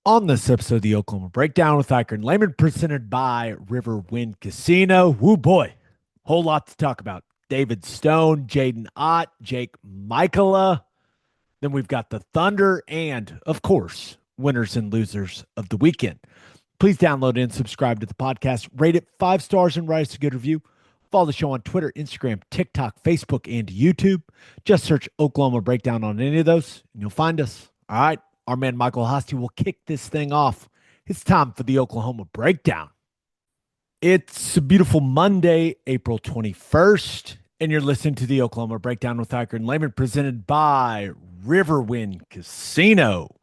On this episode of the Oklahoma Breakdown with Ikard and Lehman, presented by Riverwind Casino. Woo boy, whole lot to talk about. David Stone, Jadyn Ott, Jake Maikkula. Then we've got the Thunder and, of course, winners and losers of the weekend. Please download and subscribe to the podcast. Rate it 5 stars and write us a good review. Follow the show on Twitter, Instagram, TikTok, Facebook, and YouTube. Just search Oklahoma Breakdown on any of those, and you'll find us. All right. Our man Michael Hosty will kick this thing off. It's time for the Oklahoma Breakdown. It's a beautiful Monday, April 21st, and you're listening to the Oklahoma Breakdown with Ikard and Lehman, presented by Riverwind Casino.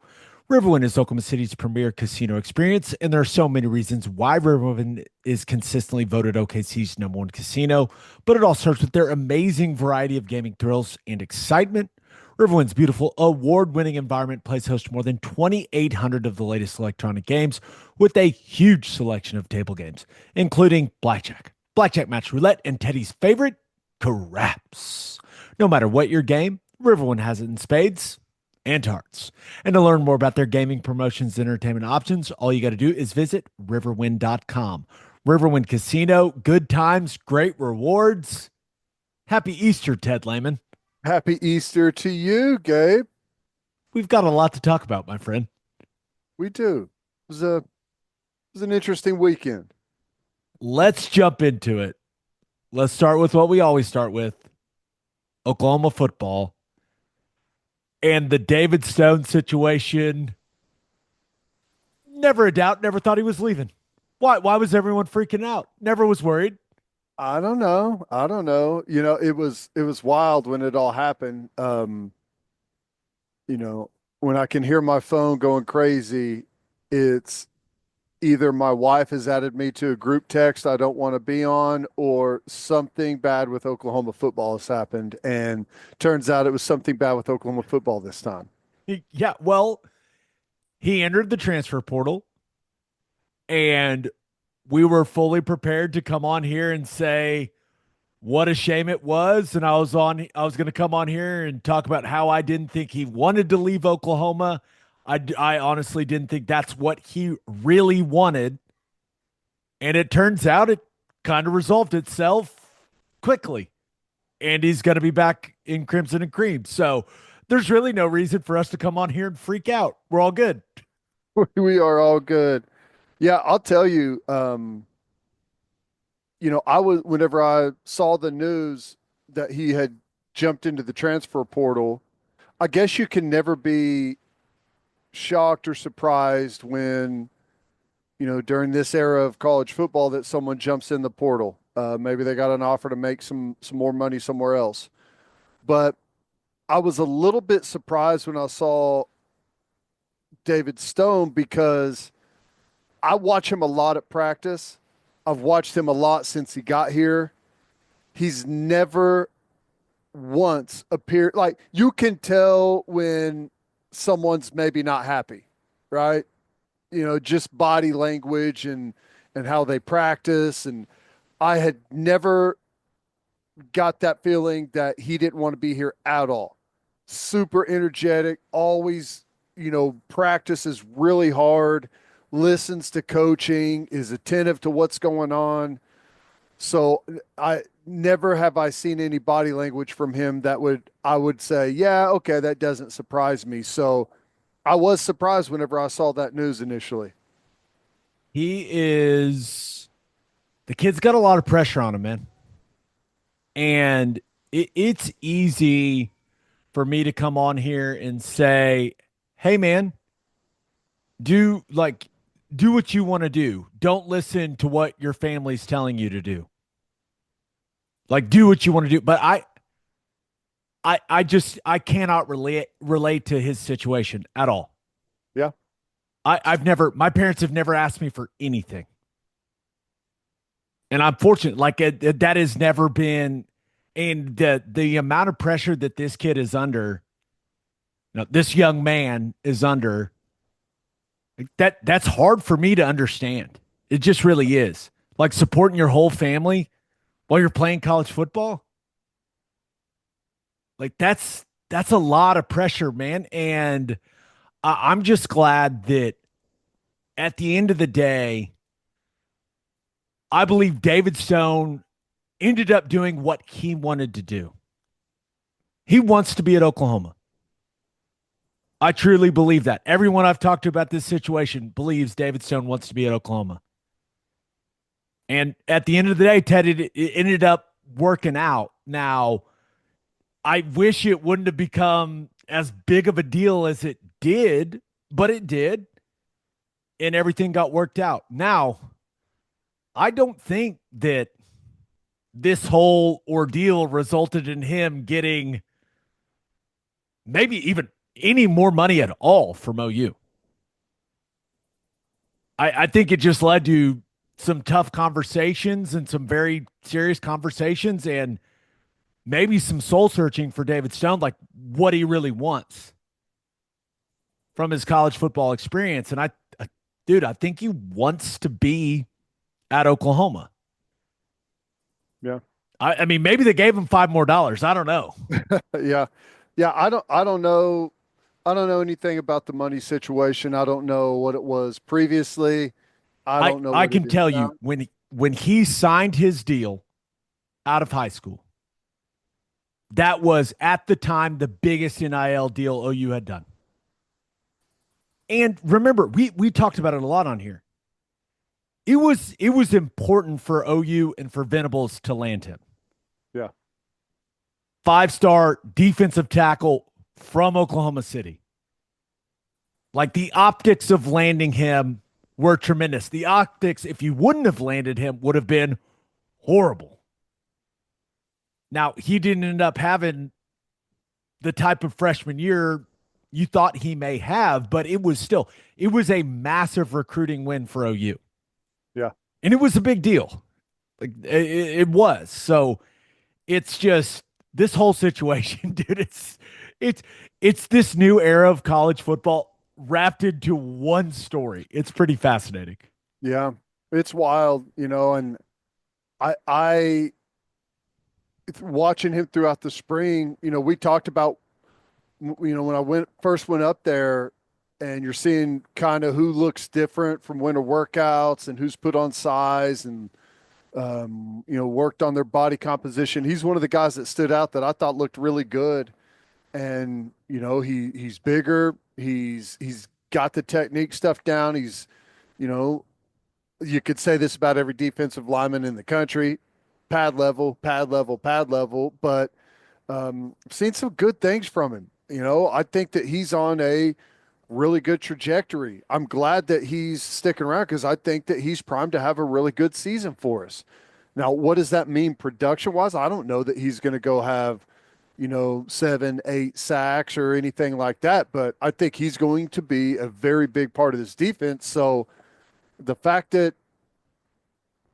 Riverwind is Oklahoma City's premier casino experience, and there are so many reasons why Riverwind is consistently voted OKC's #1 casino, but it all starts with their amazing variety of gaming thrills and excitement. Riverwind's beautiful, award-winning environment plays host to more than 2,800 of the latest electronic games with a huge selection of table games, including blackjack, blackjack match roulette, and Teddy's favorite, craps. No matter what your game, Riverwind has it in spades and hearts. And to learn more about their gaming promotions and entertainment options, all you got to do is visit riverwind.com. Riverwind Casino, good times, great rewards. Happy Easter, Ted Lehman. Happy Easter to you, Gabe. We've got a lot to talk about, my friend. We do. It was an interesting weekend. Let's jump into it. Let's start with what we always start with, Oklahoma football and the David Stone situation. Never a doubt, never thought he was leaving. Why was everyone freaking out? Never was worried. I don't know. I don't know. It was wild when it all happened. When I can hear my phone going crazy, it's either my wife has added me to a group text I don't want to be on, or something bad with Oklahoma football has happened. And turns out it was something bad with Oklahoma football this time. Yeah, well, he entered the transfer portal and we were fully prepared to come on here and say what a shame it was. And I was going to come on here and talk about how I didn't think he wanted to leave Oklahoma. I honestly didn't think that's what he really wanted. And it turns out it kind of resolved itself quickly. And he's going to be back in Crimson and Cream. So there's really no reason for us to come on here and freak out. We're all good. We are all good. Yeah, I'll tell you, I was whenever I saw the news that he had jumped into the transfer portal, I guess you can never be shocked or surprised when, during this era of college football that someone jumps in the portal. Maybe they got an offer to make some more money somewhere else. But I was a little bit surprised when I saw David Stone because I watch him a lot at practice. I've watched him a lot since he got here. He's never once appeared like you can tell when someone's maybe not happy, right? Just body language and how they practice. And I had never got that feeling that he didn't want to be here at all. Super energetic, always, practices really hard, listens to coaching, is attentive to what's going on. So I never have I seen any body language from him that I would say, yeah, okay, that doesn't surprise me. So I was surprised whenever I saw that news initially. The kid's got a lot of pressure on him, man. And it's easy for me to come on here and say, hey, man, do what you want to do. Don't listen to what your family's telling you to do. Do what you want to do. But I cannot relate to his situation at all. Yeah. My parents have never asked me for anything. And I'm fortunate, that has never been, and the amount of pressure that this kid is under, this young man is under, that's hard for me to understand. It just really is. Supporting your whole family while you're playing college football. That's a lot of pressure, man. And I'm just glad that at the end of the day, I believe David Stone ended up doing what he wanted to do. He wants to be at Oklahoma. I truly believe that. Everyone I've talked to about this situation believes David Stone wants to be at Oklahoma. And at the end of the day, Ted, it ended up working out. Now, I wish it wouldn't have become as big of a deal as it did, but it did. And everything got worked out. Now, I don't think that this whole ordeal resulted in him getting maybe even any more money at all from OU. I think it just led to some tough conversations and some very serious conversations and maybe some soul searching for David Stone, like what he really wants from his college football experience. And I think he wants to be at Oklahoma. Yeah. I mean, maybe they gave him $5 more. I don't know. Yeah. Yeah. I don't know. I don't know anything about the money situation. I don't know what it was previously. I don't know. I what can it is tell now. you when he signed his deal out of high school, that was at the time the biggest NIL deal OU had done. And remember, we talked about it a lot on here. It was important for OU and for Venables to land him. Yeah. 5-star defensive tackle from Oklahoma City. Like the optics of landing him were tremendous. The optics, if you wouldn't have landed him, would have been horrible. Now, he didn't end up having the type of freshman year you thought he may have, but it was a massive recruiting win for OU. Yeah. And it was a big deal. Like it was. So it's just this whole situation, dude, it's this new era of college football wrapped into one story. It's pretty fascinating. Yeah. It's wild, and I watching him throughout the spring, we talked about, when I first went up there and you're seeing kind of who looks different from winter workouts and who's put on size and, worked on their body composition. He's one of the guys that stood out that I thought looked really good. And, he's bigger. He's got the technique stuff down. He's, you could say this about every defensive lineman in the country, pad level, pad level, pad level, but I've seen some good things from him. I think that he's on a really good trajectory. I'm glad that he's sticking around because I think that he's primed to have a really good season for us. Now, what does that mean production-wise? I don't know that he's going to go have, 7, 8 sacks or anything like that, but I think he's going to be a very big part of this defense. So the fact that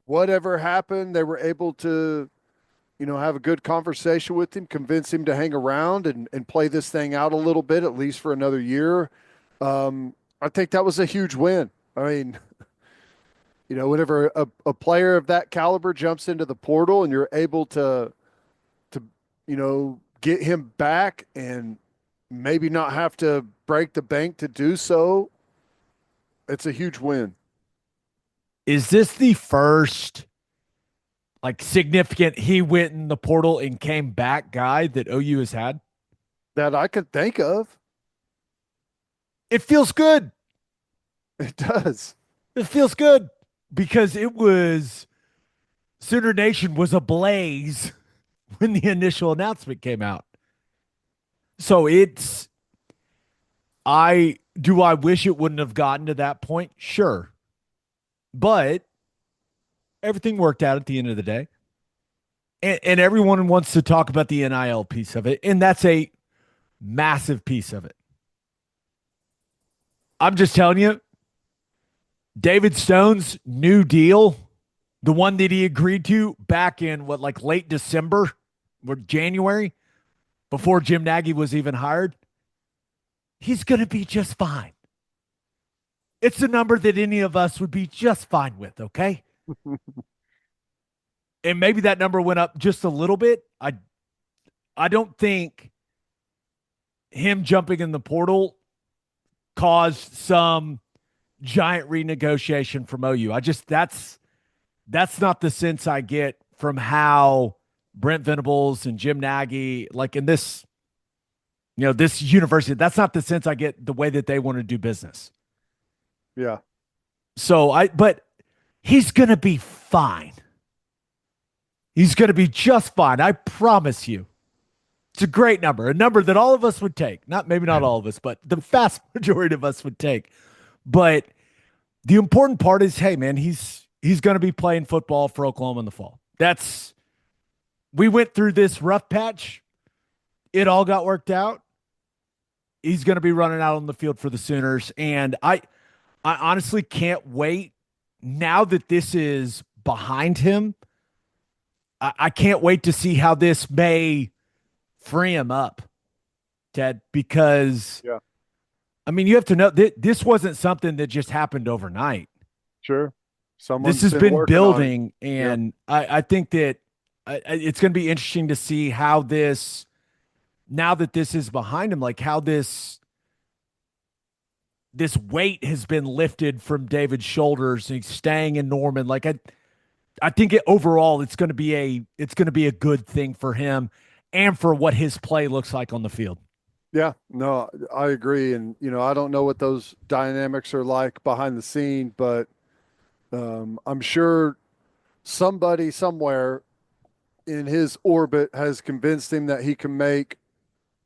whatever happened, they were able to have a good conversation with him, convince him to hang around and play this thing out a little bit, at least for another year. I think that was a huge win. I mean, whenever a player of that caliber jumps into the portal and you're able to get him back and maybe not have to break the bank to do so, it's a huge win. Is this the first significant he went in the portal and came back guy that OU has had? That I could think of. It feels good. It does. It feels good because Sooner Nation was ablaze when the initial announcement came out. So I wish it wouldn't have gotten to that point? Sure. But everything worked out at the end of the day. And everyone wants to talk about the NIL piece of it. And that's a massive piece of it. I'm just telling you, David Stone's new deal, the one that he agreed to back in late December or January, before Jim Nagy was even hired, he's going to be just fine. It's a number that any of us would be just fine with, okay? And maybe that number went up just a little bit. I don't think him jumping in the portal caused some giant renegotiation from OU. That's not the sense I get from how Brent Venables and Jim Nagy, like in this, this university, that's not the sense I get the way that they want to do business. Yeah. But he's going to be fine. He's going to be just fine. I promise you. It's a great number, a number that all of us would take. Maybe not all of us, but the vast majority of us would take. But the important part is, hey, man, he's going to be playing football for Oklahoma in the fall. We went through this rough patch. It all got worked out. He's going to be running out on the field for the Sooners. And I honestly can't wait now that this is behind him. I can't wait to see how this may free him up, Ted, because, I mean, you have to know this wasn't something that just happened overnight. Sure. This has been building, and I think that it's going to be interesting to see how this, now that this is behind him, like how this weight has been lifted from David's shoulders and he's staying in Norman. Like I think overall it's going to be a good thing for him and for what his play looks like on the field. Yeah, no, I agree. And, I don't know what those dynamics are like behind the scene, but I'm sure somebody somewhere in his orbit has convinced him that he can make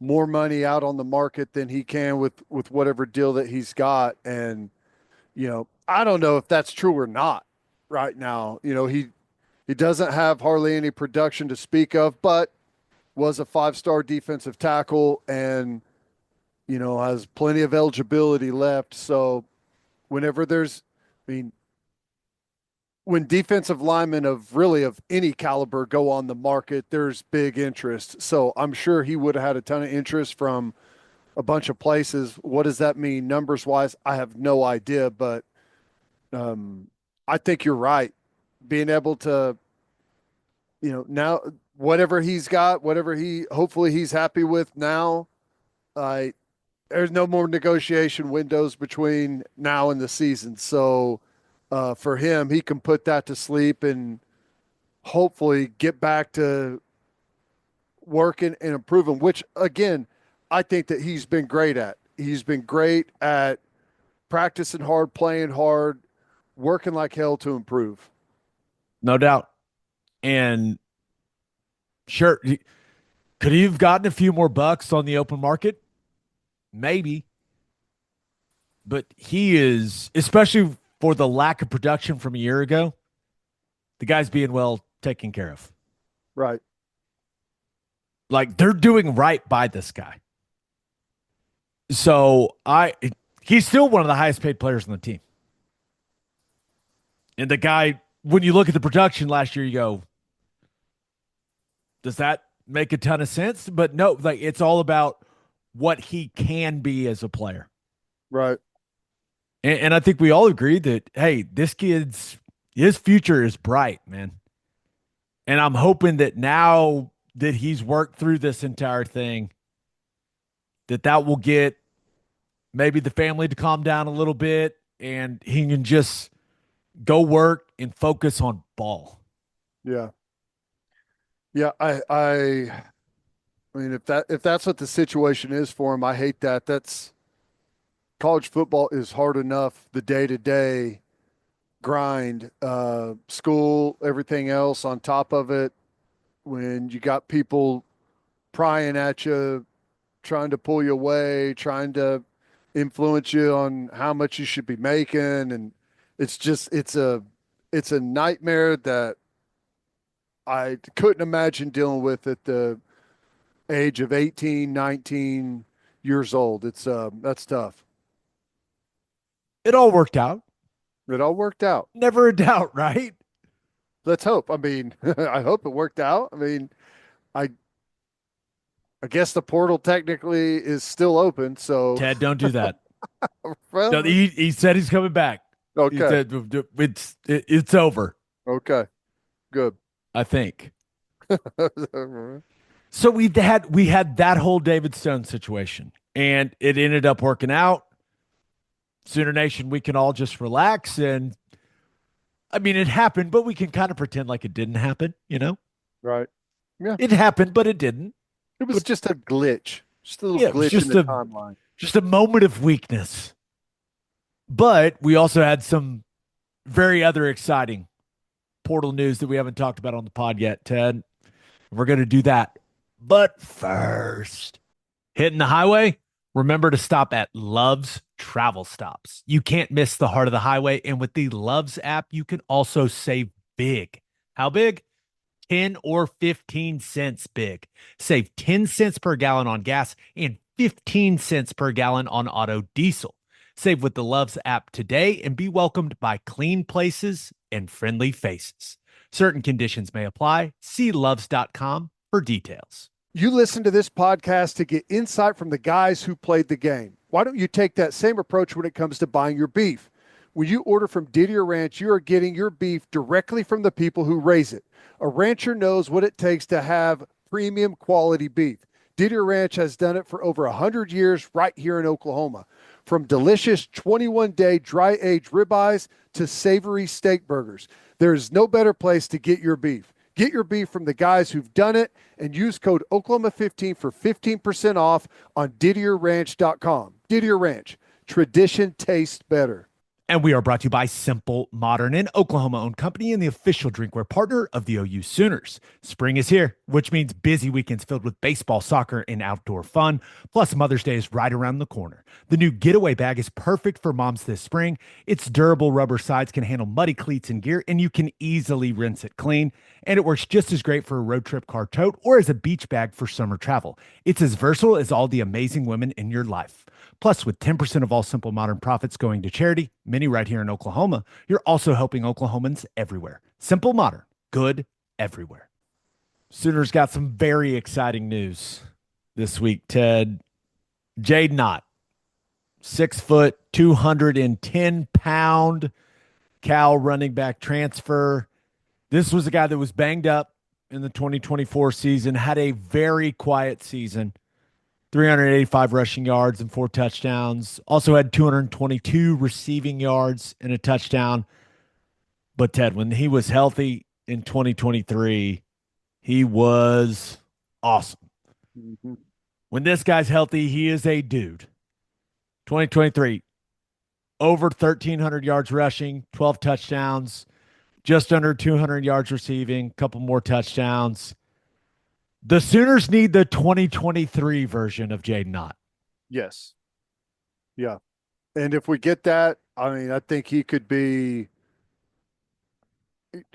more money out on the market than he can with whatever deal that he's got. And, I don't know if that's true or not right now. He doesn't have hardly any production to speak of, but was a 5-star defensive tackle and, has plenty of eligibility left. So whenever when defensive linemen of any caliber go on the market, there's big interest. So I'm sure he would have had a ton of interest from a bunch of places. What does that mean numbers wise? I have no idea, but I think you're right. Being able to, now whatever he's got, hopefully he's happy with now, there's no more negotiation windows between now and the season. So for him, he can put that to sleep and hopefully get back to working and improving, which again, I think that he's been great at. He's been great at practicing hard, playing hard, working like hell to improve. No doubt. And sure, could he have gotten a few more bucks on the open market? Maybe. But he is, especially for the lack of production from a year ago, the guy's being well taken care of. Right. Like they're doing right by this guy. So he's still one of the highest paid players on the team. And the guy, when you look at the production last year, you go, does that make a ton of sense? But no, like it's all about what he can be as a player. Right. And I think we all agree that, hey, this his future is bright, man. And I'm hoping that now that he's worked through this entire thing, that will get maybe the family to calm down a little bit and he can just go work and focus on ball. Yeah. Yeah. I mean, if that's what the situation is for him, I hate that. College football is hard enough, the day-to-day grind, school, everything else on top of it. When you got people prying at you, trying to pull you away, trying to influence you on how much you should be making. And it's a nightmare that I couldn't imagine dealing with at the age of 18, 19 years old. That's tough. It all worked out. It all worked out. Never a doubt, right? Let's hope. I mean, I hope it worked out. I mean, I guess the portal technically is still open. So Ted, don't do that. well, No, he said he's coming back. Okay. He said it's over. Okay. Good. I think. So we had that whole David Stone situation, and it ended up working out. Sooner Nation, we can all just relax. And I mean, it happened, but we can kind of pretend like it didn't happen, you know? Right. Yeah. It happened, but it didn't. It was But just a glitch, just a little yeah, it was glitch in the timeline. just a moment of weakness. But we also had some very other exciting portal news that we haven't talked about on the pod yet, Ted. We're going to do that. But first, hitting the highway, remember to stop at Love's Travel Stops. You can't miss the heart of the highway. And with the Love's app, you can also save big. How big? 10 or 15 cents big. Save 10 cents per gallon on gas and 15 cents per gallon on auto diesel. Save with the Love's app today and be welcomed by clean places and friendly faces. Certain conditions may apply. See loves.com for details. You listen to this podcast to get insight from the guys who played the game. Why don't you take that same approach when it comes to buying your beef? When you order from Didier Ranch, you are getting your beef directly from the people who raise it. A rancher knows what it takes to have premium quality beef. Didier Ranch has done it for over 100 years right here in Oklahoma. From delicious 21-day dry-aged ribeyes to savory steak burgers, there is no better place to get your beef. Get your beef from the guys who've done it and use code Oklahoma15 for 15% off on DidierRanch.com. Didier Ranch, tradition tastes better. And we are brought to you by Simple Modern, an Oklahoma-owned company and the official drinkware partner of the OU Sooners. Spring is here, which means busy weekends filled with baseball, soccer, and outdoor fun. Plus, Mother's Day is right around the corner. The new Getaway bag is perfect for moms this spring. Its durable rubber sides can handle muddy cleats and gear, and you can easily rinse it clean. And it works just as great for a road trip car tote or as a beach bag for summer travel. It's as versatile as all the amazing women in your life. Plus, with 10% of all Simple Modern profits going to charity, many right here in Oklahoma, you're also helping Oklahomans everywhere. Simple Modern, good everywhere. Sooners got some very exciting news this week, Ted. Jadyn Ott, 6 foot, 210 pound Cal running back transfer. This was a guy that was banged up in the 2024 season, had a very quiet season. 385 rushing yards and 4 touchdowns. Also had 222 receiving yards and a touchdown. But Ted, when he was healthy in 2023, he was awesome. Mm-hmm. When this guy's healthy, he is a dude. 2023, over 1,300 yards rushing, 12 touchdowns, just under 200 yards receiving, a couple more touchdowns. The Sooners need the 2023 version of Jadyn Ott. Yes. Yeah. And if we get that, I mean, I think he could be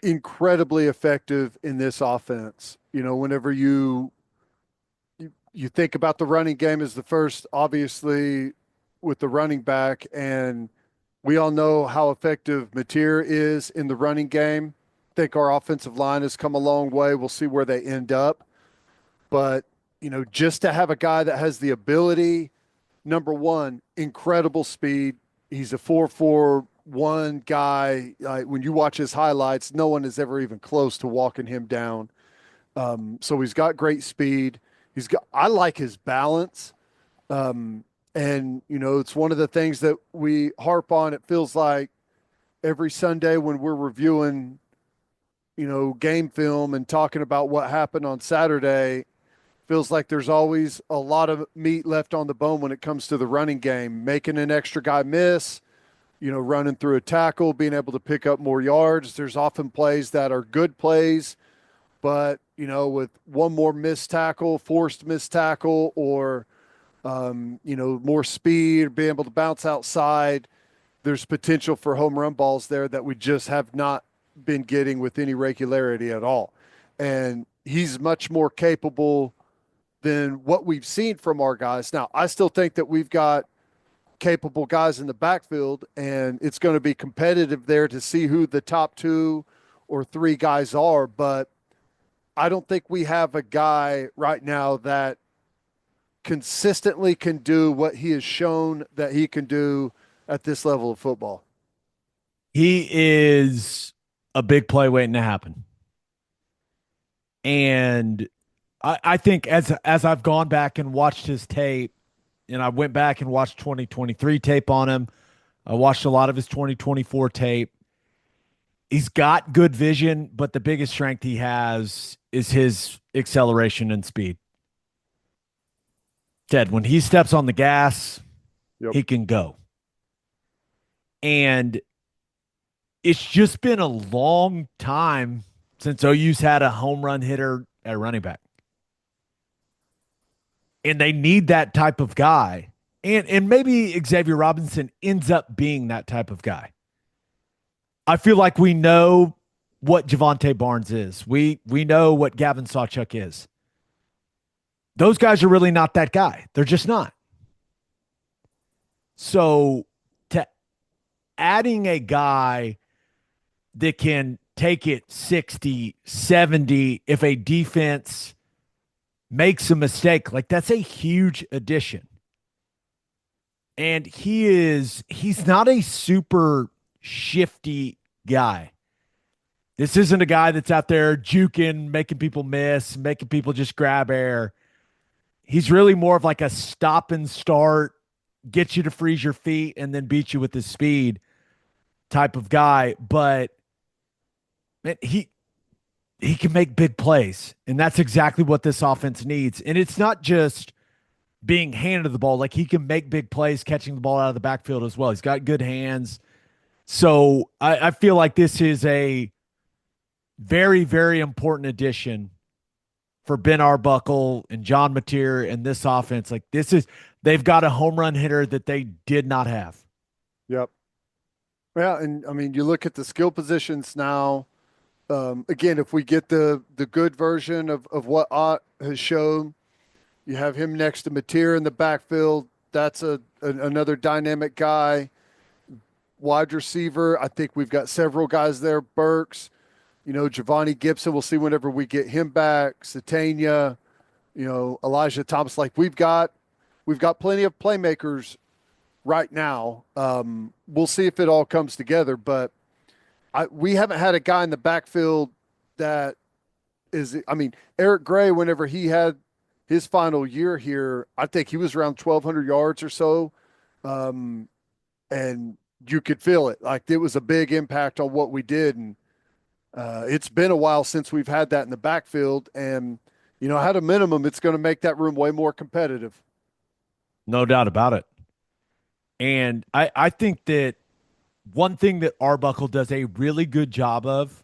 incredibly effective in this offense. You know, whenever you think about the running game as the first, obviously, with the running back, and we all know how effective Mateer is in the running game. I think our offensive line has come a long way. We'll see where they end up. But, you know, just to have a guy that has the ability, number one, incredible speed. He's a 4.41 guy. When you watch his highlights, no one is ever even close to walking him down. So he's got great speed. I like his balance. And, you know, it's one of the things that we harp on. It feels like every Sunday when we're reviewing, you know, game film and talking about what happened on Saturday, feels like there's always a lot of meat left on the bone when it comes to the running game, making an extra guy miss, you know, running through a tackle, being able to pick up more yards. There's often plays that are good plays, but, you know, with one more missed tackle, forced missed tackle, or, you know, more speed, being able to bounce outside, there's potential for home run balls there that we just have not been getting with any regularity at all. And he's much more capable than what we've seen from our guys. Now, I still think that we've got capable guys in the backfield, and it's going to be competitive there to see who the top 2 or 3 guys are. But I don't think we have a guy right now that consistently can do what he has shown that he can do at this level of football. He is a big play waiting to happen. And I think as I've gone back and watched his tape, and I went back and watched 2023 tape on him, I watched a lot of his 2024 tape. He's got good vision, but the biggest strength he has is his acceleration and speed. Ted, when he steps on the gas, Yep. he can go. And it's just been a long time since OU's had a home run hitter at running back. And they need that type of guy. And maybe Xavier Robinson ends up being that type of guy. I feel like we know what Javante Barnes is. We know what Gavin Sawchuk is. Those guys are really not that guy. They're just not. So to adding a guy that can take it 60, 70 if a defense makes a mistake, like that's a huge addition. And he's not a super shifty guy. This isn't a guy that's out there juking, making people miss, making people just grab air. He's really more of like a stop and start, get you to freeze your feet and then beat you with his speed type of guy. But man, he can make big plays, and that's exactly what this offense needs. And it's not just being handed the ball. Like, he can make big plays catching the ball out of the backfield as well. He's got good hands. So I feel like this is a very, very important addition for Ben Arbuckle and John Mateer and this offense. Like, they've got a home run hitter that they did not have. Yep. Yeah, and I mean, you look at the skill positions now. Again, if we get the good version of what Ott has shown, you have him next to Mateer in the backfield. That's another dynamic guy. Wide receiver, I think we've got several guys there. Burks, Giovanni Gibson, we'll see whenever we get him back. Satania, Elijah Thomas. Like, we've got plenty of playmakers right now. We'll see if it all comes together, but we haven't had a guy in the backfield that is, I mean, Eric Gray, whenever he had his final year here, I think he was around 1,200 yards or so. And you could feel it. Like, it was a big impact on what we did. And it's been a while since we've had that in the backfield. And, at a minimum, it's going to make that room way more competitive. No doubt about it. And I think that one thing that Arbuckle does a really good job of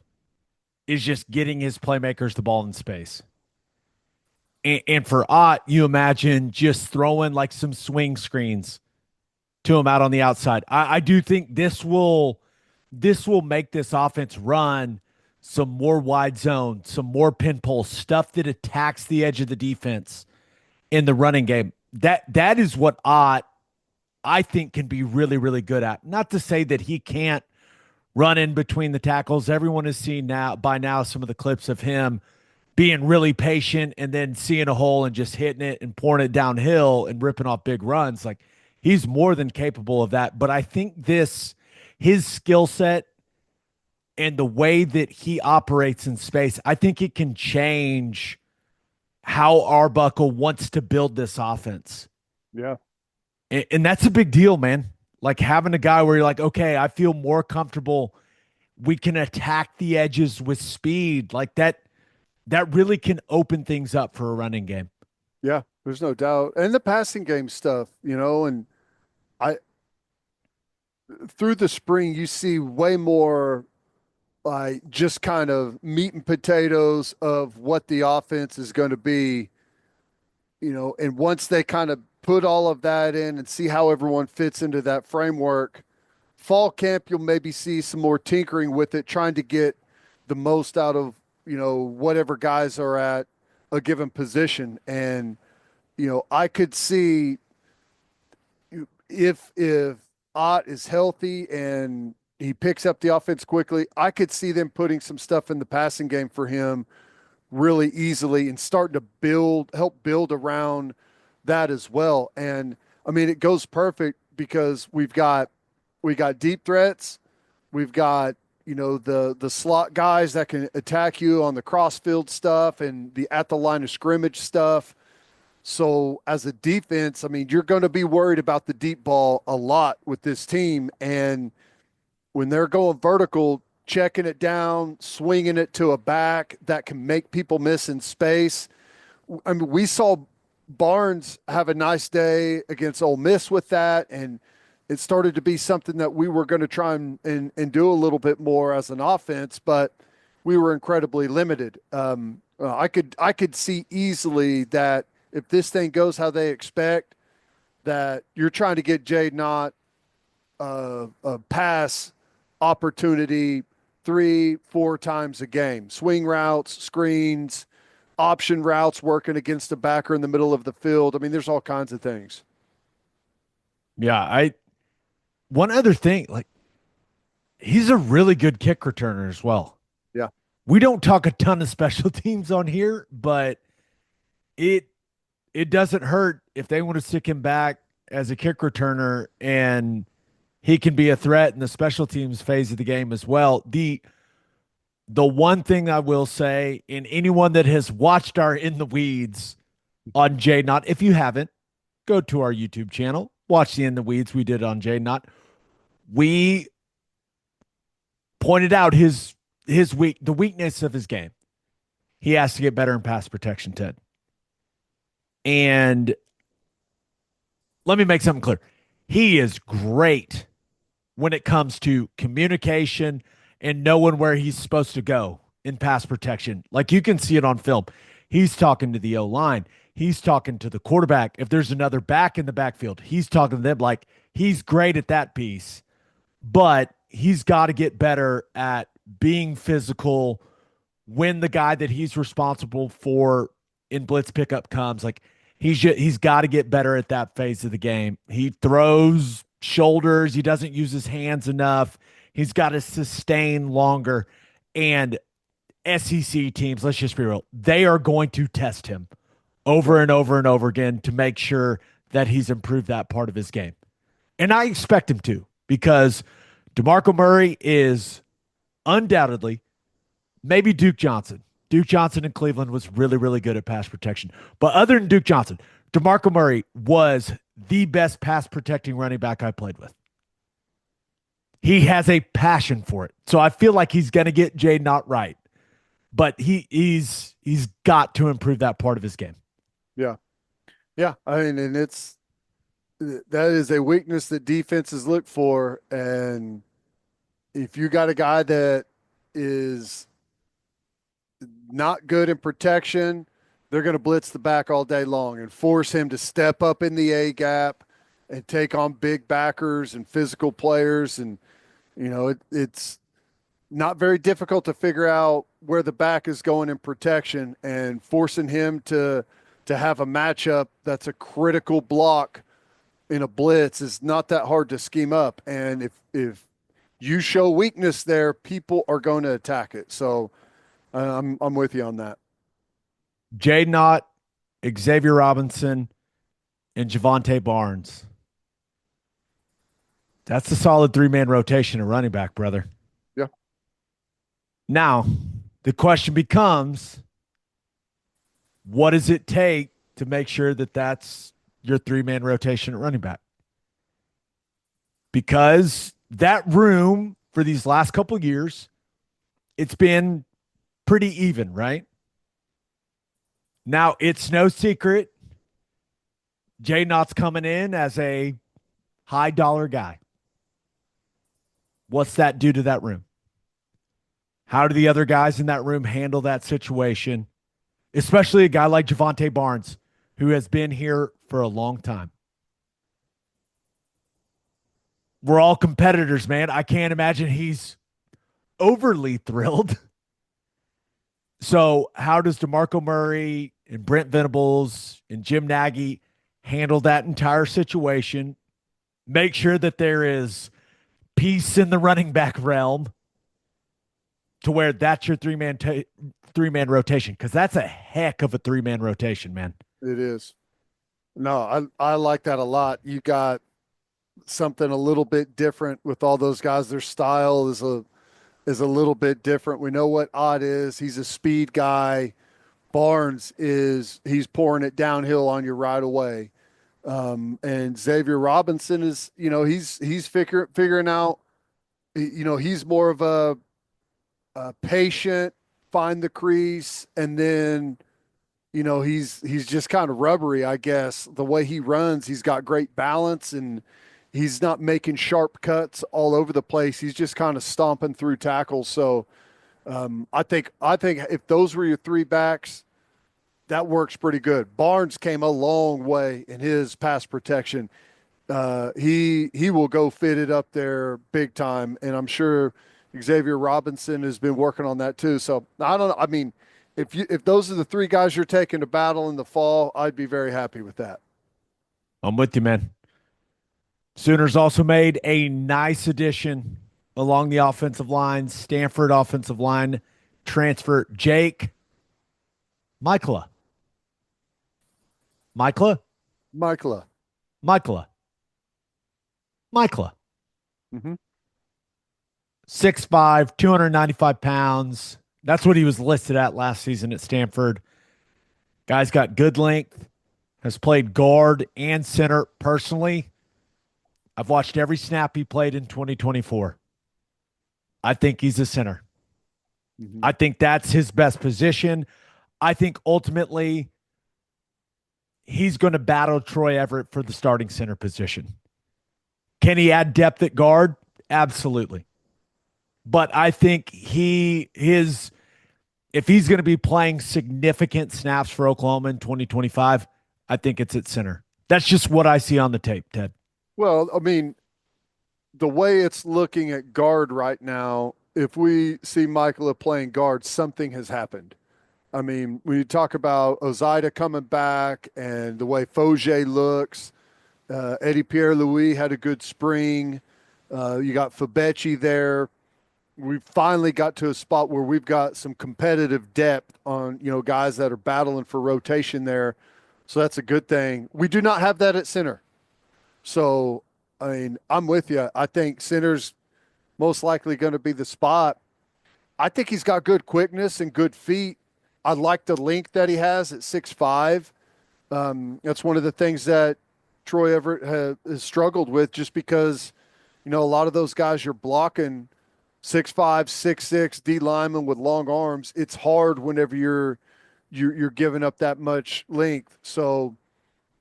is just getting his playmakers the ball in space. And for Ott, you imagine just throwing like some swing screens to him out on the outside. I do think this will make this offense run some more wide zone, some more pinball stuff that attacks the edge of the defense in the running game. That is what Ott, I think, can be really, really good at. Not to say that he can't run in between the tackles. Everyone has seen by now some of the clips of him being really patient and then seeing a hole and just hitting it and pouring it downhill and ripping off big runs. Like, he's more than capable of that. But I think his skill set and the way that he operates in space, I think it can change how Arbuckle wants to build this offense. Yeah. And that's a big deal, man. Like, having a guy where you're like, okay, I feel more comfortable. We can attack the edges with speed. Like, that really can open things up for a running game. Yeah, there's no doubt. And the passing game stuff, and through the spring, you see way more like just kind of meat and potatoes of what the offense is going to be, and once they kind of put all of that in and see how everyone fits into that framework, fall camp, you'll maybe see some more tinkering with it, trying to get the most out of, whatever guys are at a given position. And, I could see if Ott is healthy and he picks up the offense quickly, I could see them putting some stuff in the passing game for him really easily and starting to help build around that as well. And I mean, it goes perfect because we got deep threats. We've got, the slot guys that can attack you on the crossfield stuff and the at the line of scrimmage stuff. So as a defense, I mean, you're going to be worried about the deep ball a lot with this team. And when they're going vertical, checking it down, swinging it to a back that can make people miss in space. I mean, we saw Barnes have a nice day against Ole Miss with that, and it started to be something that we were going to try and do a little bit more as an offense, but we were incredibly limited. I could see easily that if this thing goes how they expect, that you're trying to get Jadyn Ott a pass opportunity 3-4 times a game, swing routes, screens, option routes, working against a backer in the middle of the field. I mean, there's all kinds of things. Yeah, I one other thing, like he's a really good kick returner as well. Yeah. We don't talk a ton of special teams on here, but it it doesn't hurt if they want to stick him back as a kick returner and he can be a threat in the special teams phase of the game as well. The one thing I will say, in anyone that has watched our In the Weeds on Jadyn Ott, if you haven't, go to our YouTube channel, watch the In the Weeds we did on Jadyn Ott. We pointed out the weakness of his game. He has to get better in pass protection, Ted. And let me make something clear. He is great when it comes to communication and knowing where he's supposed to go in pass protection. Like you can see it on film. He's talking to the O line. He's talking to the quarterback. If there's another back in the backfield, he's talking to them. Like he's great at that piece, but he's got to get better at being physical when the guy that he's responsible for in blitz pickup comes. Like he's got to get better at that phase of the game. He throws shoulders. He doesn't use his hands enough. He's got to sustain longer. And SEC teams, let's just be real, they are going to test him over and over and over again to make sure that he's improved that part of his game. And I expect him to, because DeMarco Murray is undoubtedly, maybe Duke Johnson. Duke Johnson in Cleveland was really, really good at pass protection. But other than Duke Johnson, DeMarco Murray was the best pass protecting running back I played with. He has a passion for it. So I feel like he's going to get Jadyn Ott right. But he's got to improve that part of his game. Yeah. Yeah. I mean, and that is a weakness that defenses look for. And if you got a guy that is not good in protection, they're going to blitz the back all day long and force him to step up in the A gap and take on big backers and physical players. And, it's not very difficult to figure out where the back is going in protection, and forcing him to have a matchup that's a critical block in a blitz is not that hard to scheme up. And if you show weakness there, people are going to attack it. So I'm with you on that. Jadyn Ott, Xavier Robinson, and Javonte Barnes. That's a solid three-man rotation at running back, brother. Yeah. Now, the question becomes, what does it take to make sure that that's your three-man rotation at running back? Because that room for these last couple of years, it's been pretty even, right? Now, it's no secret Jadyn Ott's coming in as a high-dollar guy. What's that do to that room? How do the other guys in that room handle that situation? Especially a guy like Javonte Barnes, who has been here for a long time. We're all competitors, man. I can't imagine he's overly thrilled. So how does DeMarco Murray and Brent Venables and Jim Nagy handle that entire situation? Make sure that there is peace in the running back realm to where that's your three-man rotation, because that's a heck of a three-man rotation, man. It is. No, I like that a lot. You got something a little bit different with all those guys. Their style is a little bit different. We know what Ott is. He's a speed guy. Barnes he's pouring it downhill on you right away. And Xavier Robinson is, he's figuring out, he's more of a patient, find the crease, and then, he's just kind of rubbery, I guess. The way he runs, he's got great balance, and he's not making sharp cuts all over the place. He's just kind of stomping through tackles. So I think if those were your three backs, that works pretty good. Barnes came a long way in his pass protection. He will go fit it up there big time, and I'm sure Xavier Robinson has been working on that too. So I don't know. I mean, if those are the three guys you're taking to battle in the fall, I'd be very happy with that. I'm with you, man. Sooners also made a nice addition along the offensive line. Stanford offensive line transfer Jake Maikkula. Maikkula? Maikkula. Maikkula. Maikkula. Mm-hmm. 6'5", 295 pounds. That's what he was listed at last season at Stanford. Guy's got good length, has played guard and center personally. I've watched every snap he played in 2024. I think he's a center. Mm-hmm. I think that's his best position. I think ultimately he's going to battle Troy Everett for the starting center position. Can he add depth at guard? Absolutely. But I think if he's going to be playing significant snaps for Oklahoma in 2025, I think it's at center. That's just what I see on the tape, Ted. Well, I mean, the way it's looking at guard right now, if we see Maikkula playing guard, something has happened. I mean, when you talk about Ozida coming back and the way Fogier looks, Eddie Pierre-Louis had a good spring. You got Fabechi there. We finally got to a spot where we've got some competitive depth on, guys that are battling for rotation there. So that's a good thing. We do not have that at center. So, I mean, I'm with you. I think center's most likely going to be the spot. I think he's got good quickness and good feet. I like the length that he has at 6'5". That's one of the things that Troy Everett has struggled with, just because, a lot of those guys you're blocking 6'5", 6'6", D lineman with long arms. It's hard whenever you're giving up that much length. So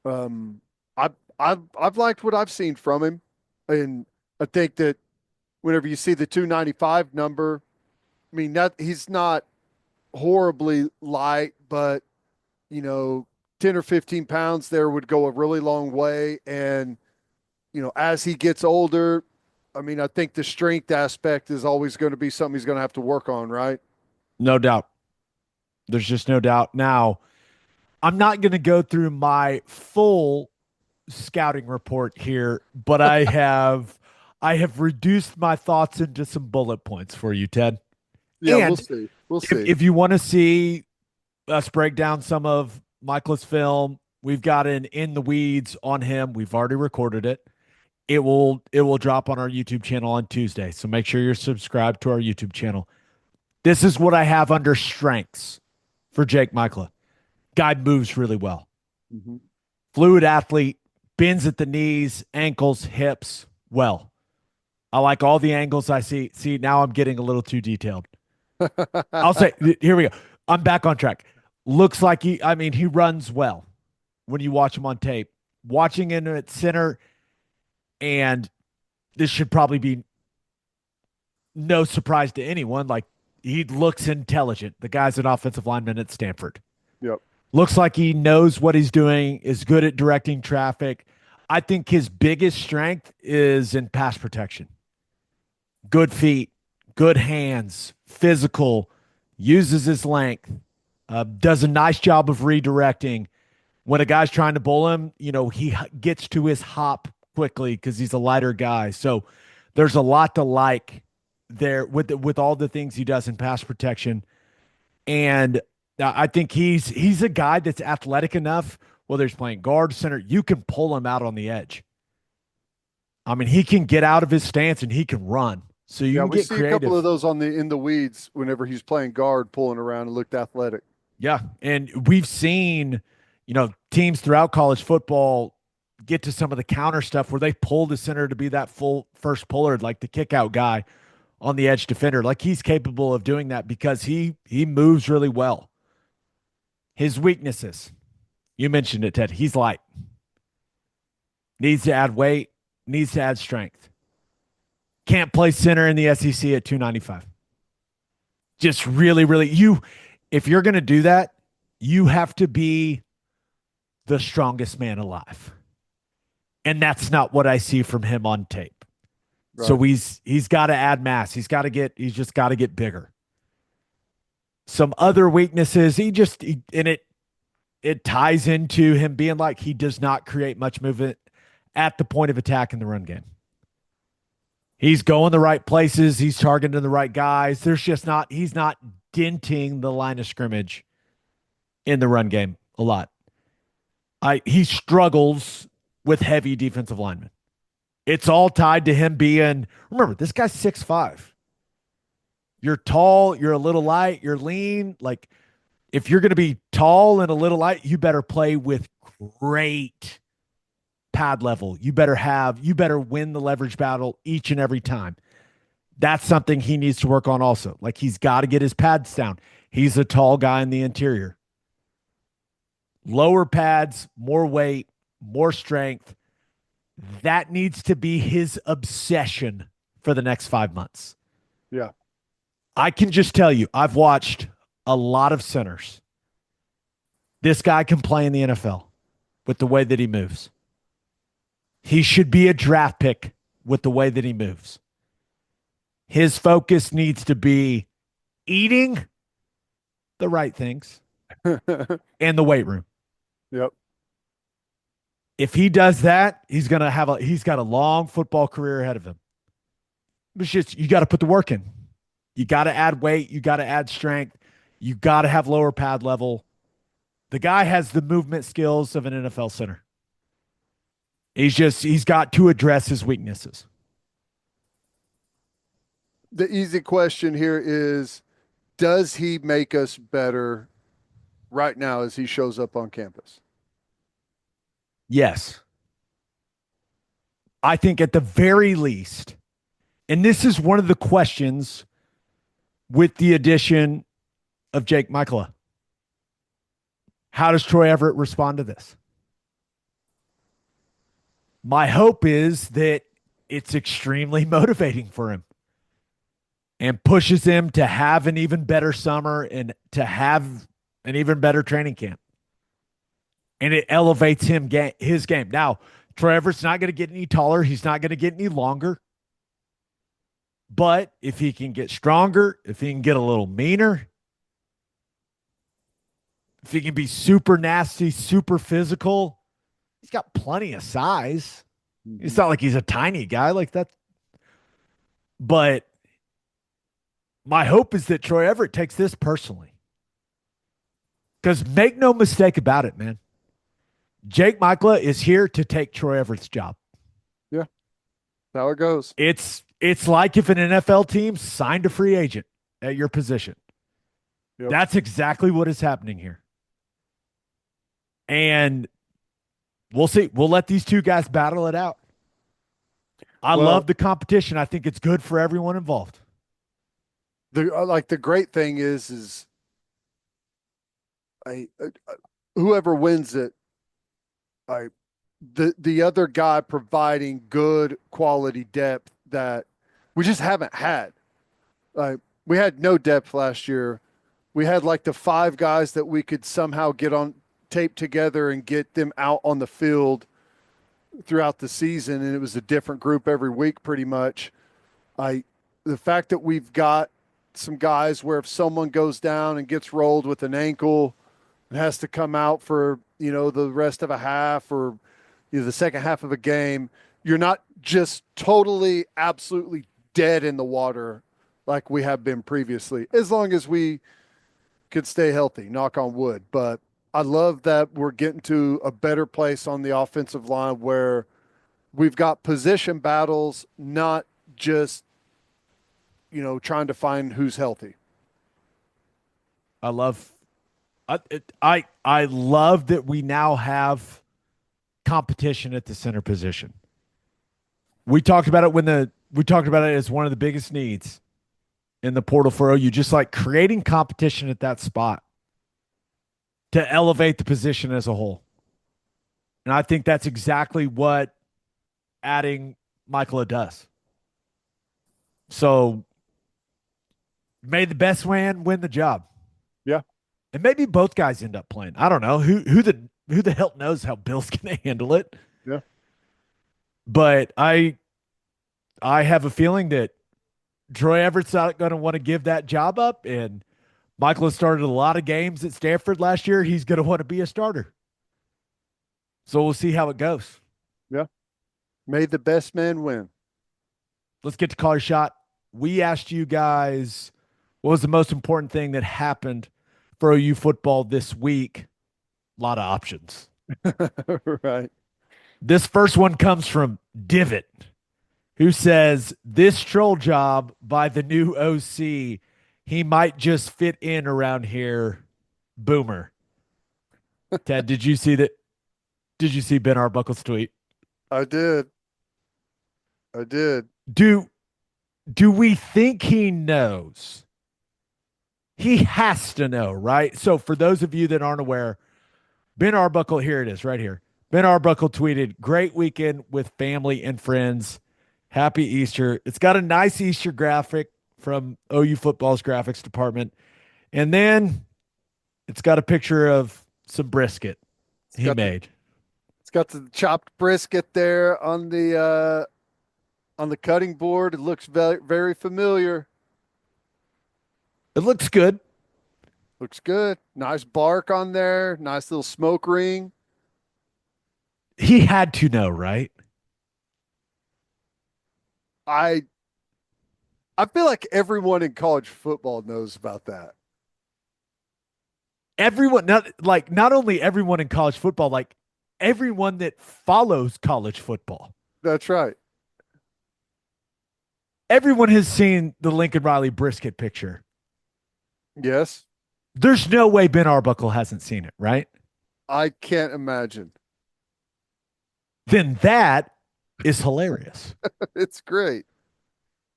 I've liked what I've seen from him, and I think that whenever you see the 295 number, I mean, he's not horribly light, but 10 or 15 pounds there would go a really long way. And as he gets older, I mean, I think the strength aspect is always going to be something he's going to have to work on, right? No doubt. There's just no doubt. Now, I'm not going to go through my full scouting report here, but I have reduced my thoughts into some bullet points for you, Ted. Yeah, and we'll see. We'll see. If you want to see us break down some of Maikkula's film, we've got an In the Weeds on him. We've already recorded it. It will drop on our YouTube channel on Tuesday. So make sure you're subscribed to our YouTube channel. This is what I have under strengths for Jake Maikkula. Guy moves really well. Mm-hmm. Fluid athlete, bends at the knees, ankles, hips. Well, I like all the angles I see. See, now I'm getting a little too detailed. I'll say, here we go. I'm back on track. Looks like he runs well when you watch him on tape. Watching him at center, and this should probably be no surprise to anyone. Like, he looks intelligent. The guy's an offensive lineman at Stanford. Yep. Looks like he knows what he's doing, is good at directing traffic. I think his biggest strength is in pass protection. Good feet, good hands, physical, uses his length, does a nice job of redirecting. When a guy's trying to bull him, he gets to his hop quickly because he's a lighter guy. So there's a lot to like there with all the things he does in pass protection. And I think he's a guy that's athletic enough, whether he's playing guard, center, you can pull him out on the edge. I mean, he can get out of his stance and he can run. So you can get creative. A couple of those in the weeds whenever he's playing guard, pulling around and looked athletic. Yeah. And we've seen, teams throughout college football get to some of the counter stuff where they pull the center to be that full first puller, like the kick out guy on the edge defender. Like he's capable of doing that because he moves really well. His weaknesses, you mentioned it, Ted. He's light. Needs to add weight, needs to add strength. Can't play center in the SEC at 295. Just really, really, if you're going to do that, you have to be the strongest man alive. And that's not what I see from him on tape. Right. So he's got to add mass. He's just got to get bigger. Some other weaknesses, it ties into him being like he does not create much movement at the point of attack in the run game. He's going the right places. He's targeting the right guys. He's not denting the line of scrimmage in the run game a lot. He struggles with heavy defensive linemen. It's all tied to him being, remember, this guy's 6'5". You're tall, you're a little light, you're lean. Like, if you're going to be tall and a little light, you better play with great pad level. You better win the leverage battle each and every time. That's something he needs to work on also. Like, he's got to get his pads down. He's a tall guy in the interior. Lower pads, more weight, more strength. That needs to be his obsession for the next 5 months. Yeah. I can just tell you, I've watched a lot of centers. This guy can play in the NFL with the way that he moves. He should be a draft pick with the way that he moves. His focus needs to be eating the right things and the weight room. Yep. If he does that, he's got a long football career ahead of him. It's just, you got to put the work in. You got to add weight. You got to add strength. You got to have lower pad level. The guy has the movement skills of an NFL center. He's got to address his weaknesses. The easy question here is, does he make us better right now as he shows up on campus? Yes. I think at the very least, and this is one of the questions with the addition of Jake Maikkula. How does Troy Everett respond to this? My hope is that it's extremely motivating for him and pushes him to have an even better summer and to have an even better training camp. And it elevates his game. Now, Troy Everett's not going to get any taller. He's not going to get any longer. But if he can get stronger, if he can get a little meaner, if he can be super nasty, super physical, he's got plenty of size. It's not like he's a tiny guy like that. But my hope is that Troy Everett takes this personally. Because make no mistake about it, man. Jake Maikkula is here to take Troy Everett's job. Yeah. That's how it goes. It's like if an NFL team signed a free agent at your position. Yep. That's exactly what is happening here. And we'll see. We'll let these two guys battle it out. I love the competition. I think it's good for everyone involved. The great thing is whoever wins it, the other guy providing good quality depth that we just haven't had. We had no depth last year. We had like the 5 guys that we could somehow get on tape together and get them out on the field throughout the season, and it was a different group every week pretty much. The fact that we've got some guys where if someone goes down and gets rolled with an ankle and has to come out for, the rest of a half or the second half of a game, you're not just totally, absolutely dead in the water like we have been previously, as long as we could stay healthy, knock on wood. But I love that we're getting to a better place on the offensive line where we've got position battles, not just, trying to find who's healthy. I love I love that we now have competition at the center position. We talked about it we talked about it as one of the biggest needs in the portal for OU, just like creating competition at that spot to elevate the position as a whole. And I think that's exactly what adding Maikkula does. So may the best man win the job. Yeah. And maybe both guys end up playing. I don't know. Who the hell knows how Bill's gonna handle it. Yeah. But I have a feeling that Troy Everett's not gonna want to give that job up. And Michael has started a lot of games at Stanford last year. He's gonna want to be a starter. So we'll see how it goes. Yeah. May the best man win. Let's get to Call Your Shot. We asked you guys what was the most important thing that happened for OU football this week. A lot of options. Right. This first one comes from Divot, who says, this troll job by the new OC, he might just fit in around here. Boomer. Ted, did you see that? Did you see Ben Arbuckle's tweet? I did. Do we think he knows? He has to know, right? So for those of you that aren't aware, Ben Arbuckle, here it is right here. Ben Arbuckle tweeted, great weekend with family and friends. Happy Easter. It's got a nice Easter graphic from OU football's graphics department. And then it's got a picture of some brisket he made. It's got the chopped brisket there on the cutting board. It looks very, very familiar. It looks good. Looks good. Nice bark on there. Nice little smoke ring. He had to know, right? I feel like everyone in college football knows about that. Everyone, not only everyone in college football, like everyone that follows college football. That's right. Everyone has seen the Lincoln Riley brisket picture. Yes. There's no way Ben Arbuckle hasn't seen it, right? I can't imagine. Then that is hilarious. It's great.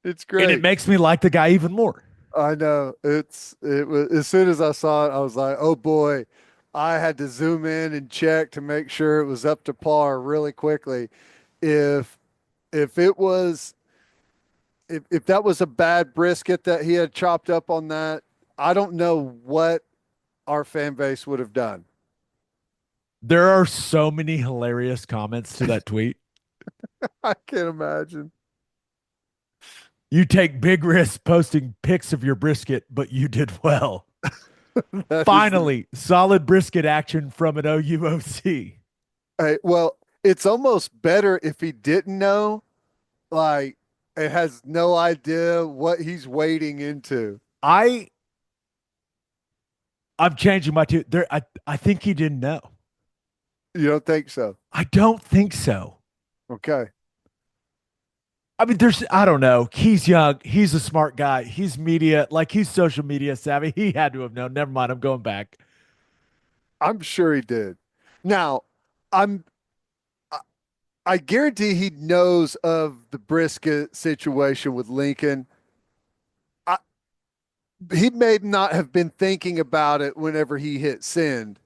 It's great. And it makes me like the guy even more. I know. It was as soon as I saw it, I was like, oh boy. I had to zoom in and check to make sure it was up to par really quickly. If it was if that was a bad brisket that he had chopped up on that, I don't know what our fan base would have done. There are so many hilarious comments to that tweet. I can't imagine. You take big risks posting pics of your brisket, but you did well. Finally, solid brisket action from an OUOC. Hey, well, it's almost better if he didn't know, like, it has no idea what he's wading into. I'm changing my tune. I think he didn't know. You don't think so? I don't think so. Okay. I mean, I don't know. He's young. He's a smart guy. He's media, like he's social media savvy. He had to have known. Never mind. I'm going back. I'm sure he did. Now, I guarantee he knows of the brisket situation with Lincoln. He may not have been thinking about it whenever he hit send,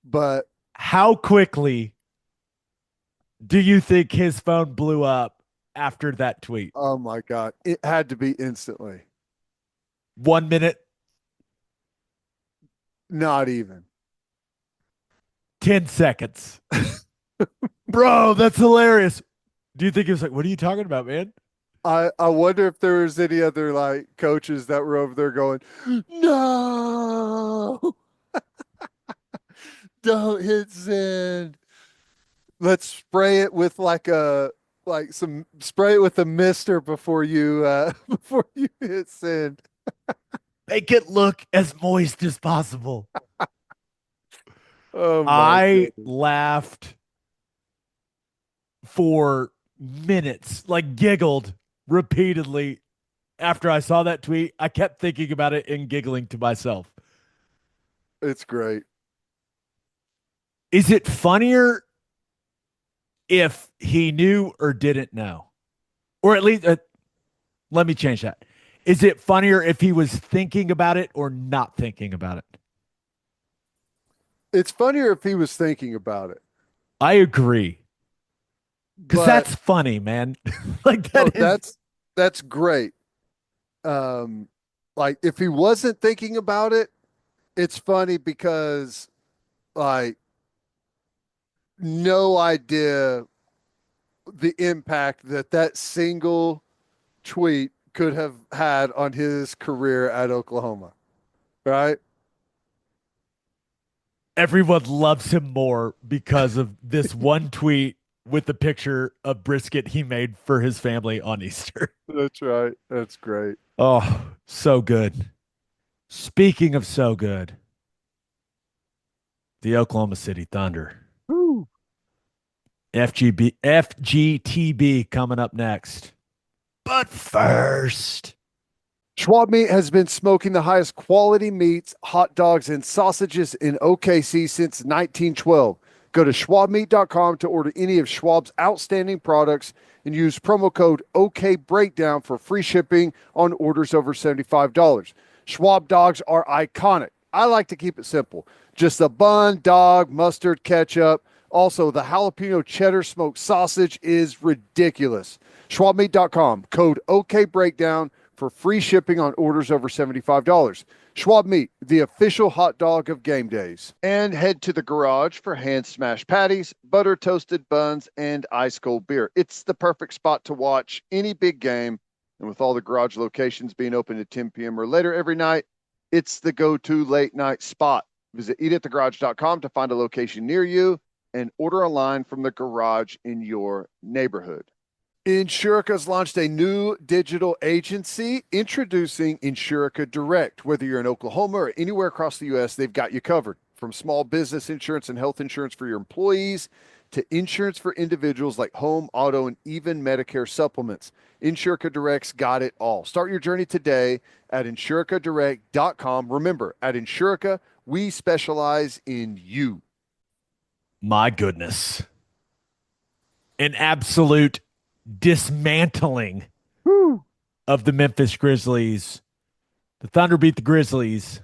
but how quickly do you think his phone blew up after that tweet? Oh my God. It had to be instantly. 1 minute? Not even. 10 seconds. Bro, that's hilarious. Do you think he was like, what are you talking about, man? I wonder if there was any other like coaches that were over there going, no, don't hit send. Let's spray it with spray it with a mister before you before you hit send. Make it look as moist as possible. Oh I laughed for minutes, like giggled repeatedly after I saw that tweet. I kept thinking about it and giggling to myself. It's great. Is it funnier if he knew or didn't know? Or at least, let me change that. Is it funnier if he was thinking about it or not thinking about it? It's funnier if he was thinking about it, I agree. Because but that's funny, man. Like, no, that is. that's great. Um, like if he wasn't thinking about it, it's funny because like no idea the impact that that single tweet could have had on his career at Oklahoma, right? Everyone loves him more because of this one tweet with the picture of brisket he made for his family on Easter. That's right. That's great. Oh, so good. Speaking of so good, the Oklahoma City Thunder. Woo. FGTB coming up next. But first, Schwab Meat has been smoking the highest quality meats, hot dogs, and sausages in OKC since 1912. Go to schwabmeat.com to order any of Schwab's outstanding products and use promo code OKBreakdown for free shipping on orders over $75. Schwab dogs are iconic. I like to keep it simple. Just a bun, dog, mustard, ketchup. Also, the jalapeno cheddar smoked sausage is ridiculous. Schwabmeat.com, code OKBreakdown for free shipping on orders over $75. Schwab Meat, the official hot dog of game days. And head to the garage for hand smashed patties, butter toasted buns, and ice cold beer. It's the perfect spot to watch any big game. And with all the garage locations being open at 10 p.m. or later every night, it's the go-to late night spot. Visit eatatthegarage.com to find a location near you and order online from the garage in your neighborhood. Insurica has launched a new digital agency introducing Insurica Direct. Whether you're in Oklahoma or anywhere across the U.S., they've got you covered. From small business insurance and health insurance for your employees to insurance for individuals like home, auto, and even Medicare supplements. Insurica Direct's got it all. Start your journey today at insuricadirect.com. Remember, at Insurica, we specialize in you. my goodness, an absolute dismantling Woo. of the Memphis Grizzlies. The Thunder beat the Grizzlies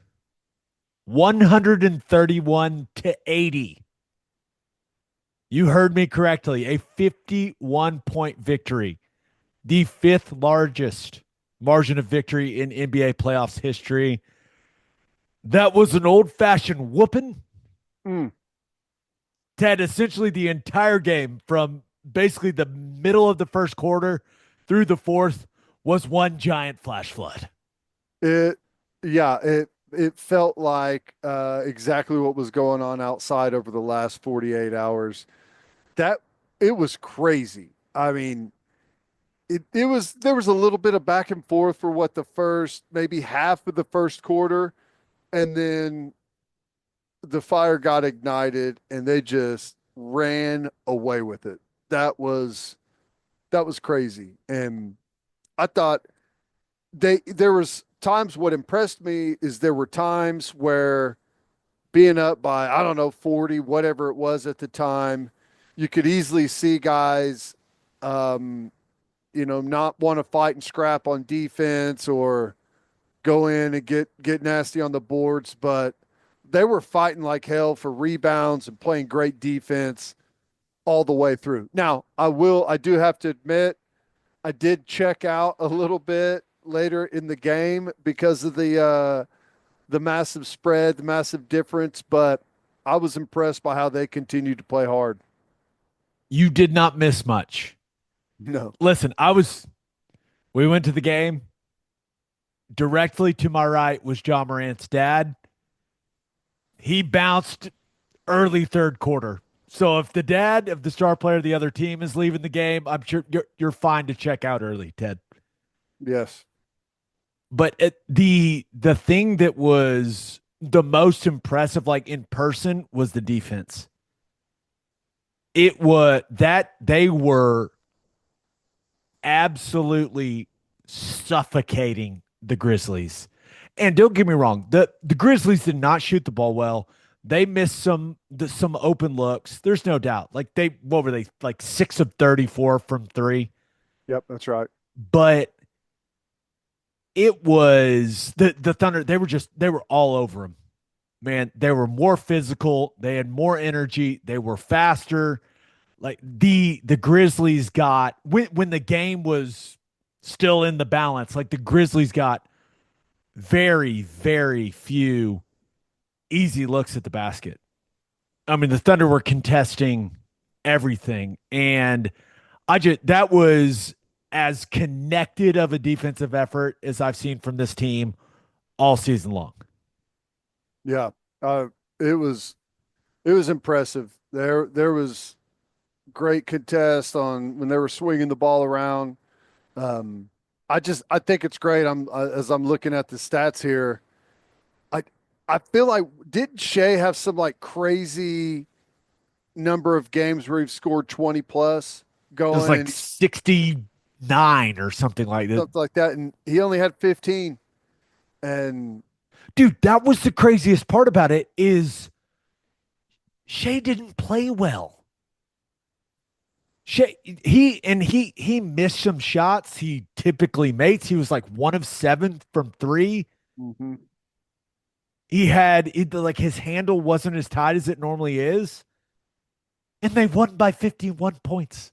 131-80. You heard me correctly. A 51-point victory, the fifth largest margin of victory in NBA playoffs history. That was an old-fashioned whooping. Mm. Ted, essentially the entire game from basically the middle of the first quarter through the fourth was one giant flash flood. It felt like exactly what was going on outside over the last 48 hours. That it was crazy. I mean, it was there was a little bit of back and forth for what the first maybe half of the first quarter, and then the fire got ignited and they just ran away with it. That was crazy. And I thought there was times what impressed me is there were times where being up by I don't know 40 whatever it was at the time, you could easily see guys um not want to fight and scrap on defense or go in and get nasty on the boards, but they were fighting like hell for rebounds and playing great defense all the way through. Now, I do have to admit, I did check out a little bit later in the game because of the massive spread, the massive difference, but I was impressed by how they continued to play hard. You did not miss much. No. Listen, we went to the game. Directly to my right was John Morant's dad. He bounced early third quarter. So if the dad of the star player of the other team is leaving the game, I'm sure you're fine to check out early, Ted. Yes. But the thing that was the most impressive, like in person, was the defense. It was that they were absolutely suffocating the Grizzlies. And don't get me wrong, the Grizzlies did not shoot the ball well. They missed some open looks. There's no doubt. Like they what were they like 6 of 34 from three, Yep, that's right. but it was the Thunder. They were all over them, man. They were more physical. They had more energy. They were faster. Like the Grizzlies got when the game was still in the balance. Like the Grizzlies got very very few easy looks at the basket. I mean, the Thunder were contesting everything, and I just that was as connected of a defensive effort as I've seen from this team all season long. Yeah, uh, it was impressive. There was great contest on when they were swinging the ball around. Um, I think it's great. As I'm looking at the stats here. I I feel like didn't Shea have some like crazy number of games where he's scored 20 plus It was going like and 69 or something like that. stuff like that, and he only had 15. And Dude, that was the craziest part about it is Shea didn't play well. He missed some shots he typically makes. He was like 1 of 7 from three. Mhm. Like his handle wasn't as tight as it normally is, and they won by 51 points.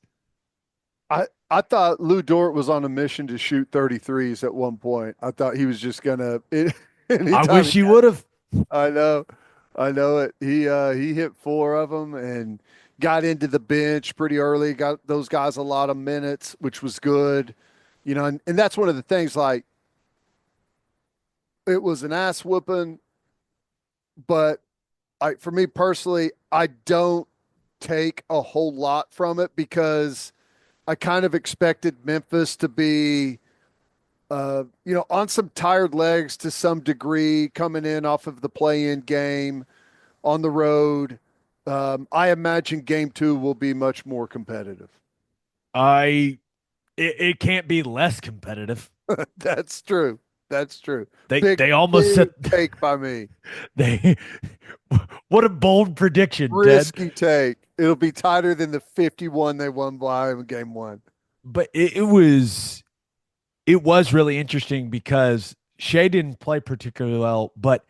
I thought Lou Dort was on a mission to shoot 33s at one point. I thought he was just gonna I anytime wish he he would have. I know. I know it. He hit four of them and got into the bench pretty early, got those guys a lot of minutes, which was good. And that's one of the things like it was an ass whooping, but for me personally, I don't take a whole lot from it because I kind of expected Memphis to be on some tired legs to some degree coming in off of the play-in game on the road. I imagine game two will be much more competitive. I it can't be less competitive. That's true. That's true. They almost Big said take by me. they what a bold prediction, Ted. Risky take. It'll be tighter than the 51 they won by in game one. But it was really interesting because Shea didn't play particularly well, but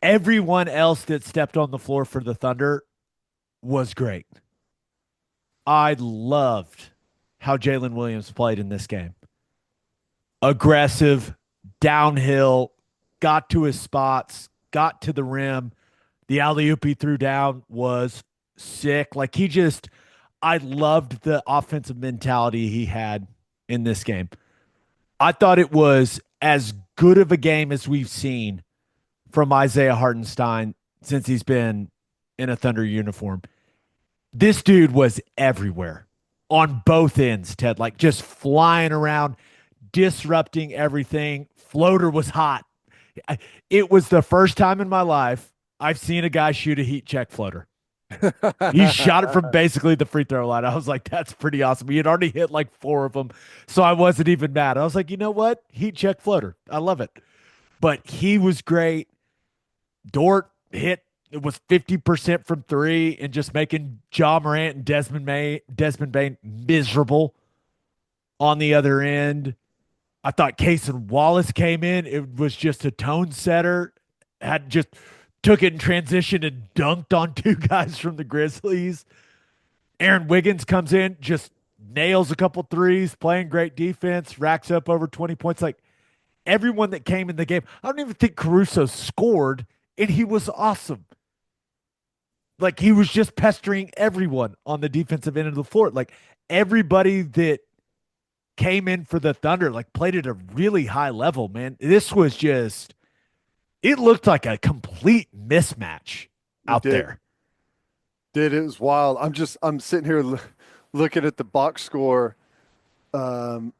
everyone else that stepped on the floor for the Thunder was great. I loved how Jalen Williams played in this game. Aggressive, downhill, got to his spots, got to the rim. The alley oop he threw down was sick. I loved the offensive mentality he had in this game. I thought it was as good of a game as we've seen from Isaiah Hartenstein since he's been in a Thunder uniform. This dude was everywhere on both ends, Ted, like just flying around, disrupting everything. Floater was hot. It was the first time in my life I've seen a guy shoot a heat check floater. He shot it from basically the free throw line. I was like, that's pretty awesome. He had already hit like 4 of them. So I wasn't even mad. I was like, you know what? Heat check floater. I love it. But he was great. Dort hit, it was 50% from three and just making Ja Morant and Desmond Bain miserable on the other end. I thought Cason Wallace came in. It was just a tone setter. Had just took it in transition and dunked on 2 guys from the Grizzlies. Aaron Wiggins comes in, just nails a couple threes, playing great defense, racks up over 20 points. Like everyone that came in the game, I don't even think Caruso scored, and he was awesome. Like he was just pestering everyone on the defensive end of the floor. Like everybody that came in for the Thunder, like played at a really high level, man. This was just, it looked like a complete mismatch out there. It was wild. I'm sitting here looking at the box score.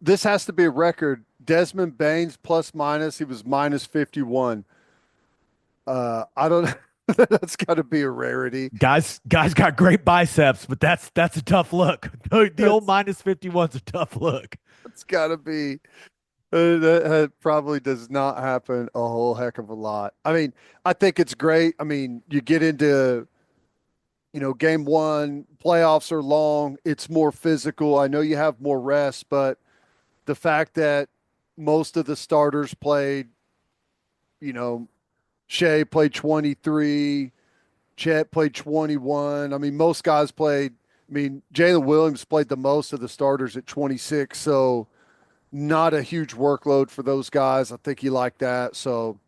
This has to be a record. Desmond Baines plus minus, he was minus 51. I don't that's got to be a rarity. Guys got great biceps, but that's a tough look. The old minus 51's a tough look. It's got to be. That probably does not happen a whole heck of a lot. I mean, I think it's great. I mean, you get into, game one, playoffs are long, it's more physical. I know you have more rest, but the fact that most of the starters played, you know, Shea played 23, Chet played 21. I mean, most guys played. I mean, Jalen Williams played the most of the starters at 26. So, not a huge workload for those guys. I think he liked that. So,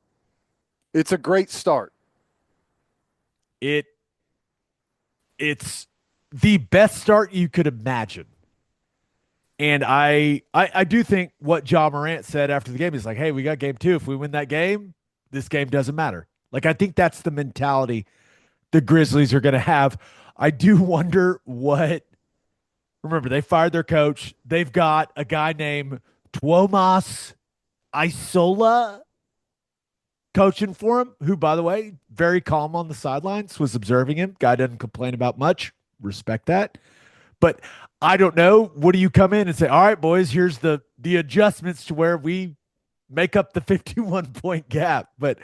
it's a great start. It it's the best start you could imagine. And I do think what John Morant said after the game is like, hey, we got game two. If we win that game, this game doesn't matter. Like, I think that's the mentality the Grizzlies are going to have. I do wonder what. Remember, they fired their coach. They've got a guy named Tuomas Isola coaching for him, who, by the way, very calm on the sidelines, was observing him. Guy doesn't complain about much. Respect that. But I don't know. What do you come in and say, all right, boys, here's the adjustments to where we make up the 51-point gap? But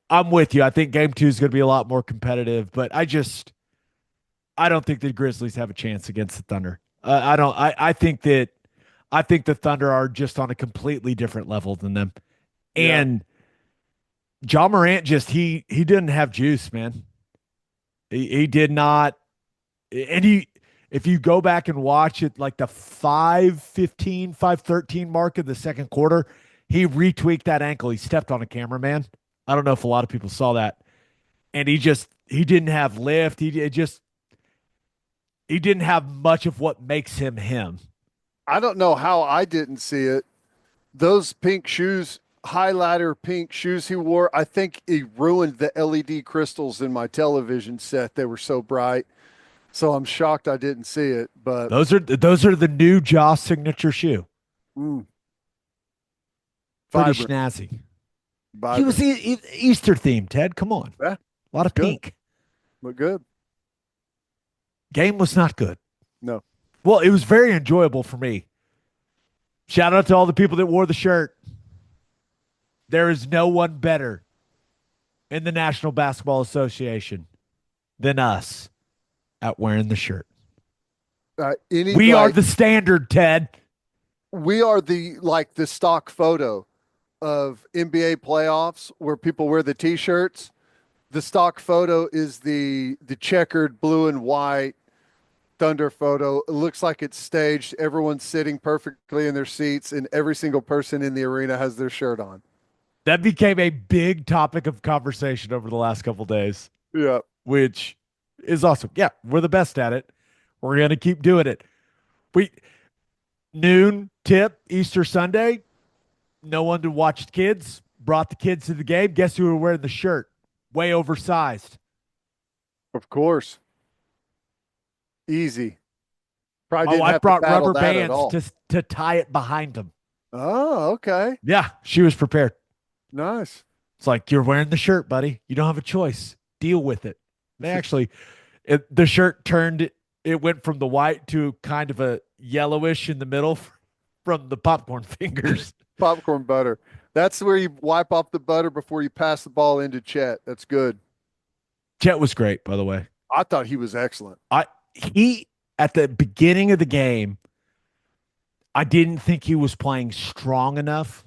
I'm with you. I think game two is going to be a lot more competitive, but I don't think the Grizzlies have a chance against the Thunder. I don't. I think the Thunder are just on a completely different level than them. Yeah. And John Morant he didn't have juice, man. He did not. And if you go back and watch it, like the 5:15, 5:13 mark of the second quarter, he retweaked that ankle. He stepped on a cameraman. I don't know if a lot of people saw that. And he didn't have lift. He didn't have much of what makes him him. I don't know how I didn't see it. Those pink shoes, highlighter pink shoes he wore, I think he ruined the LED crystals in my television set. They were so bright. So I'm shocked I didn't see it. But Those are the new Jaw signature shoe. mm, Pretty vibrant, snazzy. He vibrant. was Easter themed, Ted. Come on. Yeah, A lot of good. pink. Look good. Game was not good. No. Well, it was very enjoyable for me. Shout out to all the people that wore the shirt. There is no one better in the National Basketball Association than us at wearing the shirt. We are the standard, Ted. We are the stock photo of NBA playoffs where people wear the t-shirts. The stock photo is the checkered blue and white Thunder photo. It looks like it's staged. Everyone's sitting perfectly in their seats, and every single person in the arena has their shirt on. That became a big topic of conversation over the last couple days. Yeah. Which is awesome. Yeah, we're the best at it. We're going to keep doing it. We noon tip Easter Sunday. No one to watch the kids. Brought the kids to the game. Guess who were wearing the shirt? Way oversized. Of course. Easy. Probably My didn't wife have to brought battle rubber that at all. bands to tie it behind them. Oh, okay. Yeah, she was prepared. Nice. It's like, you're wearing the shirt, buddy. You don't have a choice. Deal with it. They actually, the shirt turned, it went from the white to kind of a yellowish in the middle from the popcorn fingers. Popcorn butter. That's where you wipe off the butter before you pass the ball into Chet. That's good. Chet was great, by the way. I thought he was excellent. He at the beginning of the game, I didn't think he was playing strong enough.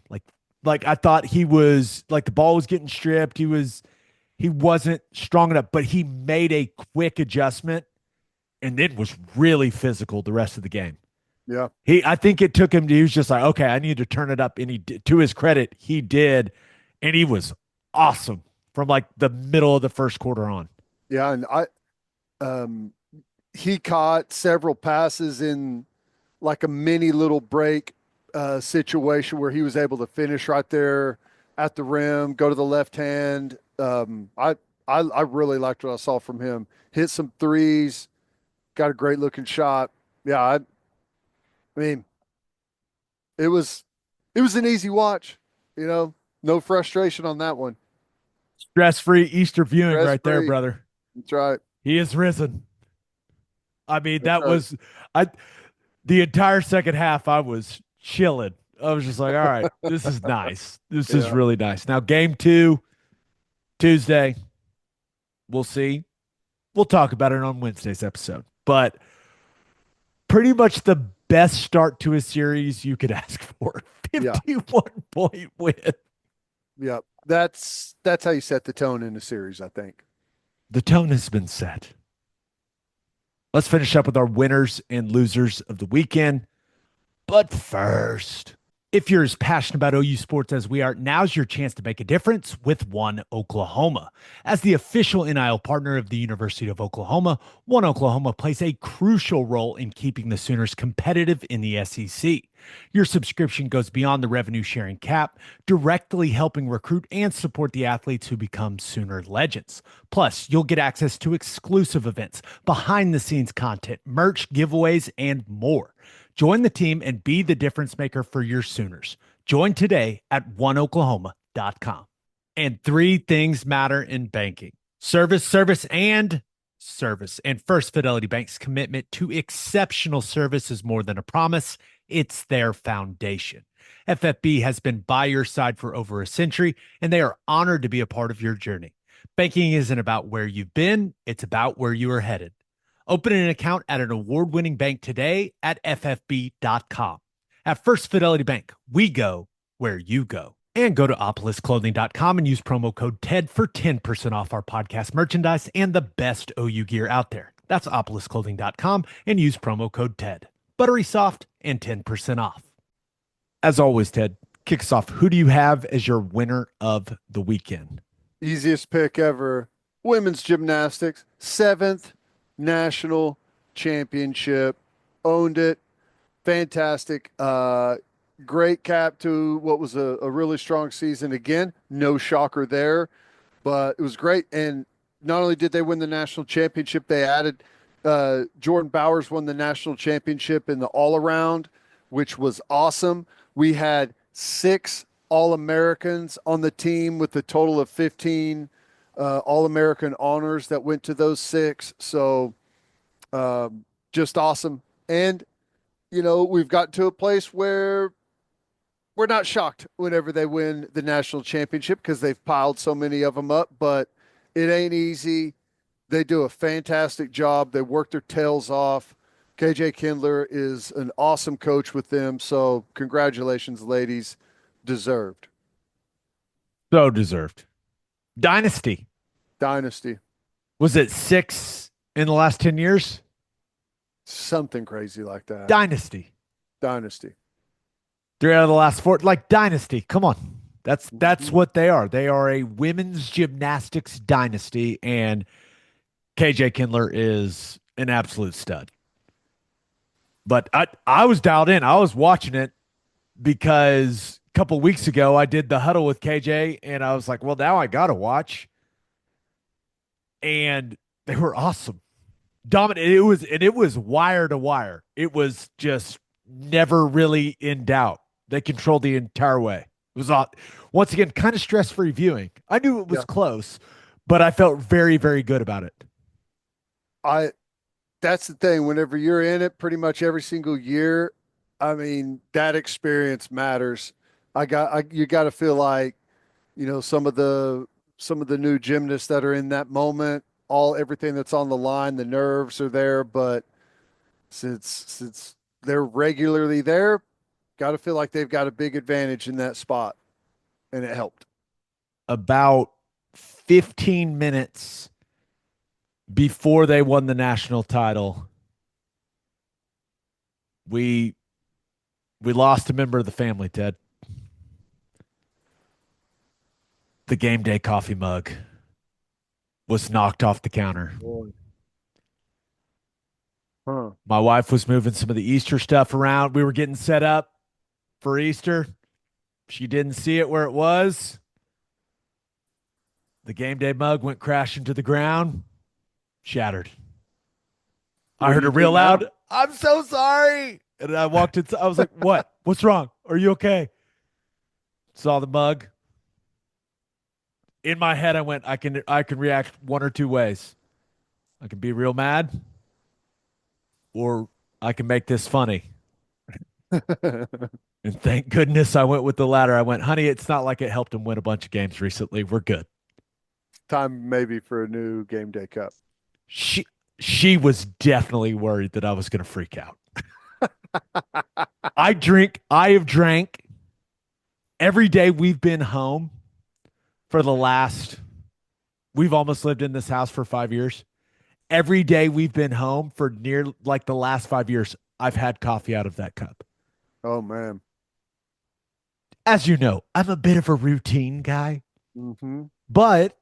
Like I thought he was, like, the ball was getting stripped. He wasn't strong enough, but he made a quick adjustment and then was really physical the rest of the game. Yeah. I think it took him, he was just like, okay, I need to turn it up. And he did, to his credit, he did. And he was awesome from like the middle of the first quarter on. Yeah. And he caught several passes in like a mini little break situation where he was able to finish right there at the rim, go to the left hand. I really liked what I saw from him. Hit some threes, got a great looking shot. Yeah, I mean, it was an easy watch, no frustration on that one. Stress-free Easter viewing right there, Stress-free. brother. That's right. He is risen. I mean, That's right. the entire second half I was chilling I was just like, all right, this is nice. This is Yeah. really nice. Now, game two, Tuesday, we'll see. We'll talk about it on Wednesday's episode. But pretty much the best start to a series you could ask for. Yeah. 51-point win. Yeah. That's how you set the tone in a series, I think. The tone has been set. Let's finish up with our winners and losers of the weekend. But first, if you're as passionate about OU sports as we are, now's your chance to make a difference with One Oklahoma. As the official NIL partner of the University of Oklahoma, One Oklahoma plays a crucial role in keeping the Sooners competitive in the SEC. Your subscription goes beyond the revenue sharing cap, directly helping recruit and support the athletes who become Sooner legends. Plus, you'll get access to exclusive events, behind the scenes content, merch, giveaways, and more. Join the team and be the difference maker for your Sooners. Join today at oneoklahoma.com. And three things matter in banking: service, service, and service. And First Fidelity Bank's commitment to exceptional service is more than a promise, it's their foundation. FFB has been by your side for over a century, and they are honored to be a part of your journey. Banking isn't about where you've been, it's about where you are headed. Open an account at an award-winning bank today at ffb.com. At First Fidelity Bank, we go where you go. And go to opolisclothing.com and use promo code TED for 10% off our podcast merchandise and the best OU gear out there. That's opolisclothing.com and use promo code TED. Buttery soft and 10% off. As always, Ted, kick us off. Who do you have as your winner of the weekend? Easiest pick ever. Women's gymnastics, 7th national championship. Owned it. Fantastic. Great cap to what was a really strong season. Again, no shocker there, but it was great. And not only did they win the national championship, they added Jordan Bowers won the national championship in the all-around, which was awesome. We had 6 All-Americans on the team with a total of 15 All-American honors that went to those 6. So just awesome. And, we've got to a place where we're not shocked whenever they win the national championship because they've piled so many of them up, but it ain't easy. They do a fantastic job. They work their tails off. KJ Kindler is an awesome coach with them. So congratulations, ladies. Deserved. So deserved. Dynasty. Was it 6 in the last 10 years? Something crazy like that. Dynasty. 3 out of the last 4, like dynasty. Come on. That's what they are. They are a women's gymnastics dynasty, and KJ Kindler is an absolute stud. But I was dialed in. I was watching it because a couple weeks ago I did the huddle with KJ, and I was like, well, now I got to watch. And they were awesome. Dominant. It was wire to wire. It was just never really in doubt. They controlled the entire way. It was once again kind of stress-free viewing. I knew it was close, but I felt very, very good about it. That's the thing. Whenever you're in it, pretty much every single year, I mean, that experience matters. You got to feel like, some of the new gymnasts that are in that moment, everything that's on the line, the nerves are there, but since they're regularly there, got to feel like they've got a big advantage in that spot, and it helped. About 15 minutes before they won the national title, we lost a member of the family, Ted. The game day coffee mug was knocked off the counter. Huh. My wife was moving some of the Easter stuff around. We were getting set up for Easter. She didn't see it where it was. The game day mug went crashing to the ground, shattered. I heard it real loud. I'm so sorry. And I walked in. I was like, what? What's wrong? Are you okay? Saw the mug. In my head, I went, I can react one or two ways. I can be real mad, or I can make this funny. And thank goodness I went with the latter. I went, honey, it's not like it helped him win a bunch of games recently. We're good. Time maybe for a new game day cup. She she was definitely worried that I was going to freak out. I have drank every day we've been home for the last we've almost lived in this house for 5 years. Every day we've been home for near like the last 5 years, I've had coffee out of that cup. Oh man. As you know, I'm a bit of a routine guy, Mm-hmm. but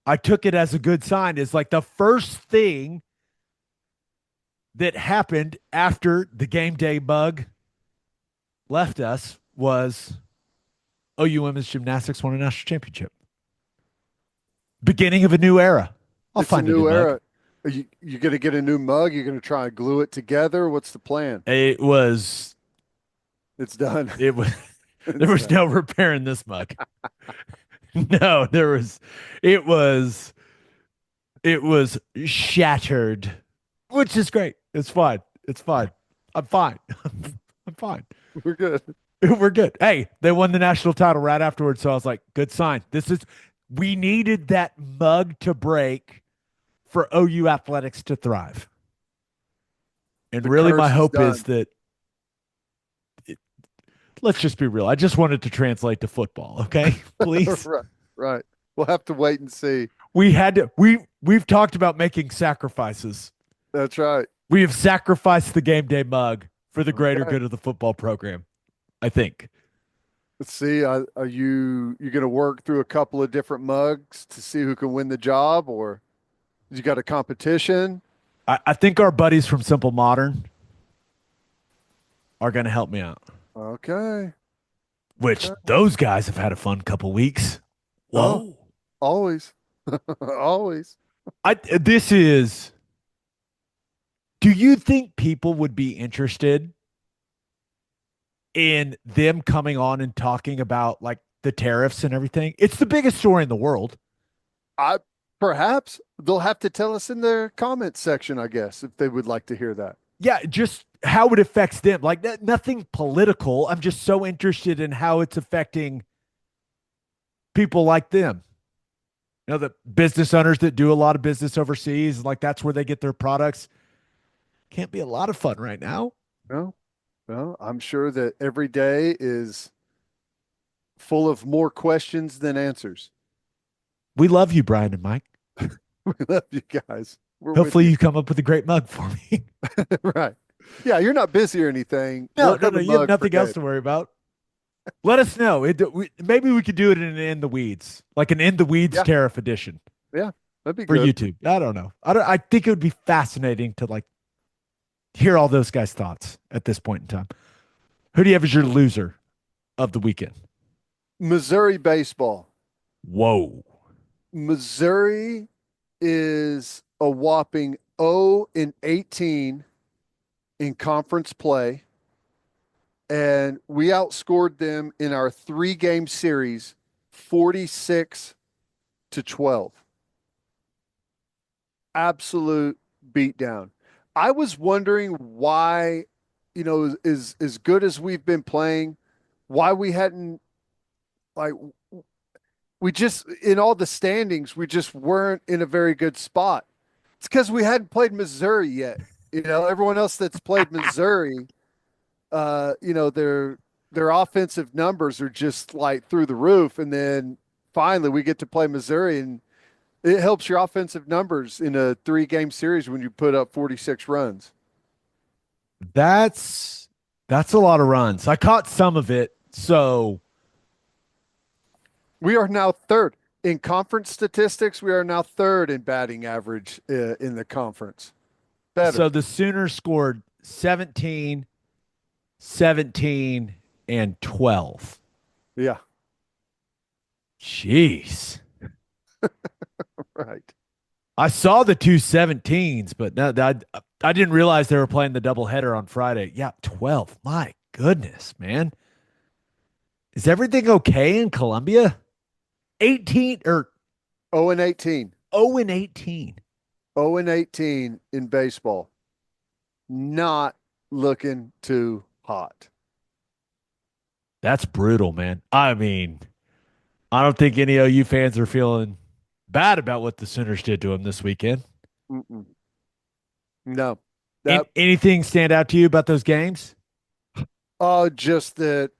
I took it as a good sign. It's like the first thing that happened after the game day bug left us was OU women's gymnastics won a national championship. Beginning of a new era. I'll It's a find a new new mug. era. Are you gonna get a new mug? You're gonna try and glue it together? What's the plan? It was It's done. it was there It's was done. no repairing this mug. No, there was it was it was shattered, which is great. It's fine. It's fine. I'm fine. I'm fine. We're good. We're good. Hey, they won the national title right afterwards, so I was like, good sign. We needed that mug to break for OU athletics to thrive. And The really, my curse is hope is done. that let's just be real. I just wanted to translate to football, okay? Please. Right. Right. We'll have to wait and see. We've talked about making sacrifices. That's right. We have sacrificed the game day mug for the greater Okay. good of the football program, I think. Let's see. Are you going to work through a couple of different mugs to see who can win the job, or you got a competition? I think our buddies from Simple Modern are going to help me out, Okay. which Okay. those guys have had a fun couple weeks. Oh, Whoa. always, always. This is, do you think people would be interested in them coming on and talking about like the tariffs and everything? It's the biggest story in the world. I perhaps they'll have to tell us in their comments section, I guess, if they would like to hear that. Yeah, just how it affects them. Like nothing political. I'm just so interested in how it's affecting people like them. You know, the business owners that do a lot of business overseas, like that's where they get their products. Can't be a lot of fun right now. No, no, I'm sure that every day is full of more questions than answers. We love you, Brian and Mike. We love you guys. We're with Hopefully you. you come up with a great mug for me. Right. Yeah, you're not busy or anything. No, Work no, on no. the You have mug for nothing else Gabe. to worry about. Let us know. Maybe we could do it in the weeds, like an in the weeds Yeah, tariff edition yeah, that'd be for good. YouTube. I don't know. I think it would be fascinating to like hear all those guys' thoughts at this point in time. Who do you have as your loser of the weekend? Missouri baseball. Whoa. Missouri is a whopping 0-18 in conference play, and we outscored them in our 3-game series 46-12. Absolute beatdown. I was wondering why, as good as we've been playing, why we hadn't like we just in all the standings we just weren't in a very good spot. It's because we hadn't played Missouri yet. Everyone else that's played Missouri, their offensive numbers are just like through the roof, and then finally we get to play Missouri, and it helps your offensive numbers in a 3-game series when you put up 46 runs. That's that's a lot of runs. I caught some of it. So We are now third in conference statistics. We are now third in batting average in the conference. Better. so the Sooners scored 17, 17, and 12. Yeah, Jeez. right. I saw the two 17s, but no, I didn't realize they were playing the doubleheader on Friday. Yeah, 12. My goodness, man. Is everything okay in Columbia? 18 or 0-18. 0 and 18. 0-18 in baseball. Not looking too hot. That's brutal, man. I mean, I don't think any OU fans are feeling bad about what the Sooners did to him this weekend. Mm-mm. No, that Anything stand out to you about those games? just that.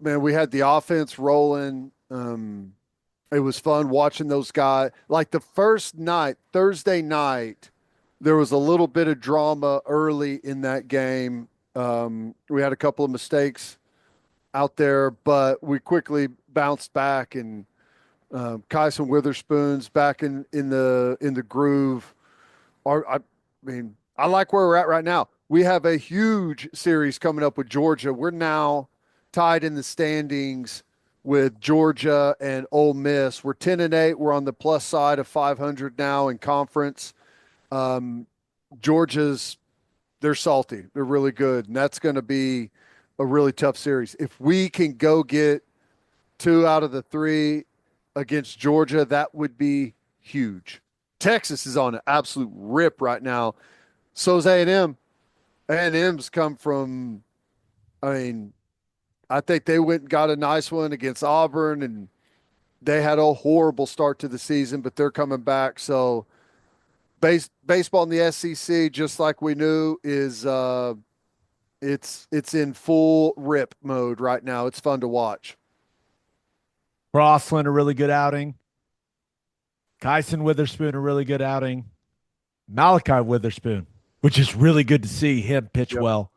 Man, we had the offense rolling. It was fun watching those guys. Like the first night, Thursday night, there was a little bit of drama early in that game. We had a couple of mistakes out there, but we quickly bounced back, and Kyson Witherspoon's back in the groove. I mean, I like where we're at right now. We have a huge series coming up with Georgia. We're now tied in the standings with Georgia and Ole Miss. We're 10-8. We're on the plus side of 500 now in conference. Um, Georgia's they're salty. They're really good, and that's going to be a really tough series. If we can go get 2 out of the 3 against Georgia, that would be huge. Texas is on an absolute rip right now. So is A&M. A&M's come from, I mean, I think they went and got a nice one against Auburn, and they had a horrible start to the season, but they're coming back. So baseball in the SEC, just like we knew, is it's in full rip mode right now. It's fun to watch. Crossland, a really good outing. Kyson Witherspoon, a really good outing. Malachi Witherspoon, which is really good to see him pitch Yep. well.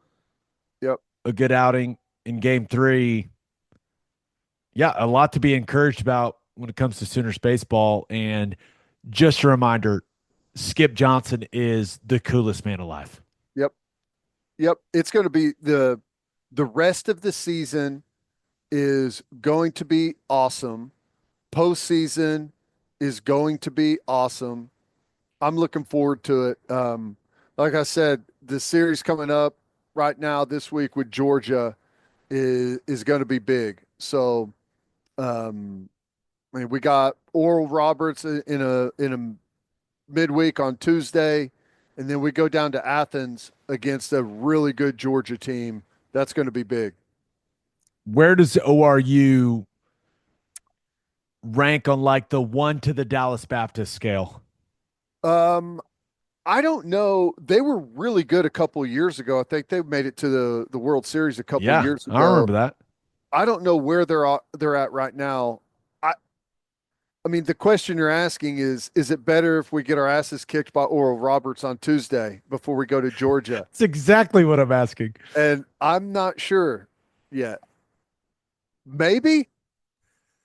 Yep. A good outing in game 3. Yeah, a lot to be encouraged about when it comes to Sooners baseball. And just a reminder, Skip Johnson is the coolest man alive. Yep. Yep. It's going to be the rest of the season is going to be awesome. Postseason is going to be awesome. I'm looking forward to it. Like I said, the series coming up right now this week with Georgia is going to be big. So, I mean, we got Oral Roberts in a midweek on Tuesday, and then we go down to Athens against a really good Georgia team. That's going to be big. Where does ORU rank on like the 1 to the Dallas Baptist scale? Um, I don't know. They were really good a couple of years ago. I think they made it to the World Series a couple of Yeah, years I ago. remember that. I don't know where they're at right now. I mean, the question you're asking is it better if we get our asses kicked by Oral Roberts on Tuesday before we go to Georgia? That's exactly what I'm asking. And I'm not sure yet. Maybe?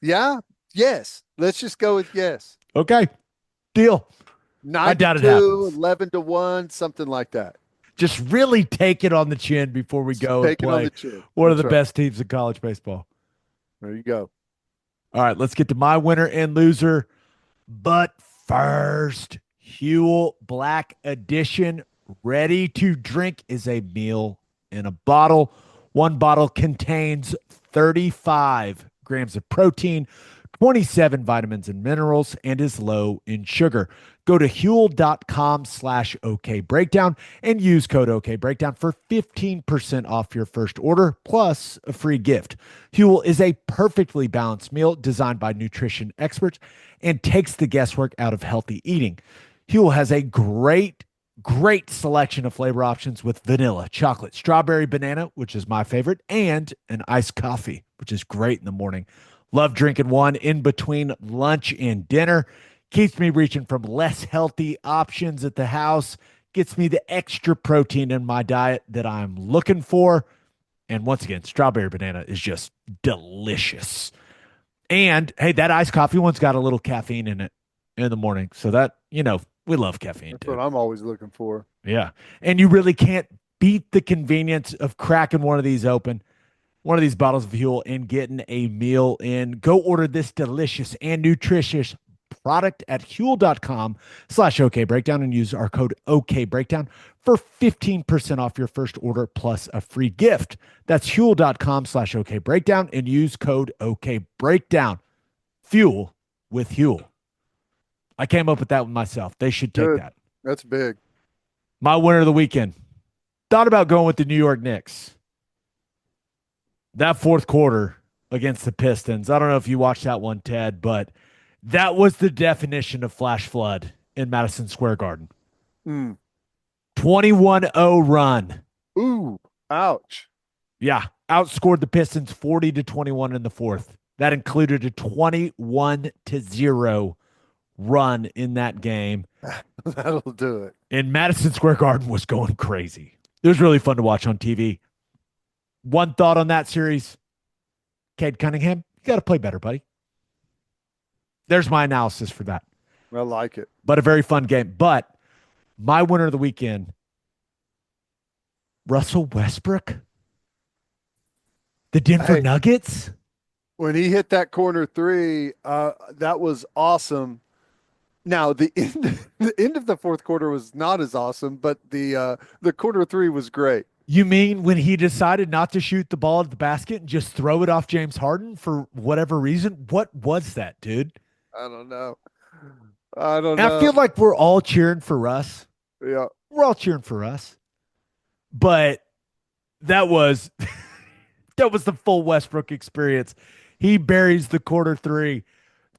Yeah. Yes. Let's just go with yes. Okay, deal. I 9 to doubt it 2, happens. 11 to 1, something like that. Just really take it on the chin before we go and Take it on play the chin. one of That's the right. best teams in college baseball. There you go. All right, let's get to my winner and loser. But first, Huel Black Edition ready to drink is a meal in a bottle. One bottle contains 35 grams of protein, 27 vitamins and minerals, and is low in sugar. Go to Huel.com/OK Breakdown and use code OK Breakdown for 15% off your first order plus a free gift. Huel is a perfectly balanced meal designed by nutrition experts and takes the guesswork out of healthy eating. Huel has a great selection of flavor options with vanilla, chocolate, strawberry, banana, which is my favorite, and an iced coffee, which is great in the morning. Love drinking one in between lunch and dinner. Keeps me reaching from less healthy options at the house. Gets me the extra protein in my diet that I'm looking for. And once again, strawberry banana is just delicious. And hey, that iced coffee one's got a little caffeine in it in the morning. So that, we love caffeine That's too. what I'm always looking for. Yeah. And you really can't beat the convenience of cracking one of these open, one of these bottles of fuel, and getting a meal in. Go order this delicious and nutritious product at Huel.com/OK Breakdown and use our code OK Breakdown for 15% off your first order plus a free gift. That's Huel.com/OK Breakdown and use code OK Breakdown. Fuel with Huel. I came up with that one myself. They should take Good. that. That's big. My winner of the weekend. Thought about going with the New York Knicks. That fourth quarter against the Pistons. I don't know if you watched that one, Ted, but that was the definition of flash flood in Madison Square Garden. Mm. 21-0 run. Ooh, ouch. Yeah, outscored the Pistons 40-21 in the fourth. That included a 21-0 run in that game. That'll do it. And Madison Square Garden was going crazy. It was really fun to watch on TV. One thought on that series, Cade Cunningham, you got to play better, buddy. There's my analysis for that. I like it. But a very fun game. But my winner of the weekend, Russell Westbrook, the Denver Nuggets. When he hit that corner three, that was awesome. Now the end of the fourth quarter was not as awesome, but the corner three was great. You mean when he decided not to shoot the ball at the basket and just throw it off James Harden for whatever reason? What was that, dude? I don't know. I feel like we're all cheering for Russ. Yeah. We're all cheering for Russ. But that was that was the full Westbrook experience. He buries the quarter three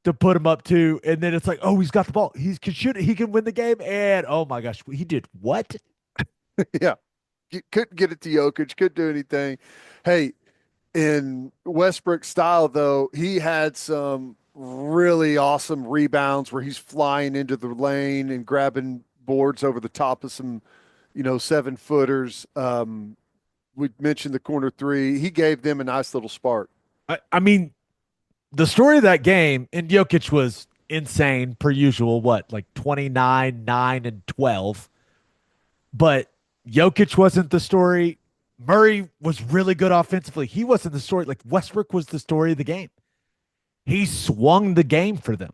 to put him up 2, and then it's like, oh, he's got the ball. He can shoot it. He can win the game. And oh my gosh, he did what? Yeah. You couldn't get it to Jokic, couldn't do anything. Hey, in Westbrook style, though, he had some really awesome rebounds where he's flying into the lane and grabbing boards over the top of some, 7-footers. We mentioned the corner three. He gave them a nice little spark. I mean, the story of that game, and Jokic was insane per usual, like 29, 9, and 12. But Jokic wasn't the story. Murray was really good offensively. He wasn't the story. Like Westbrook was the story of the game. He swung the game for them.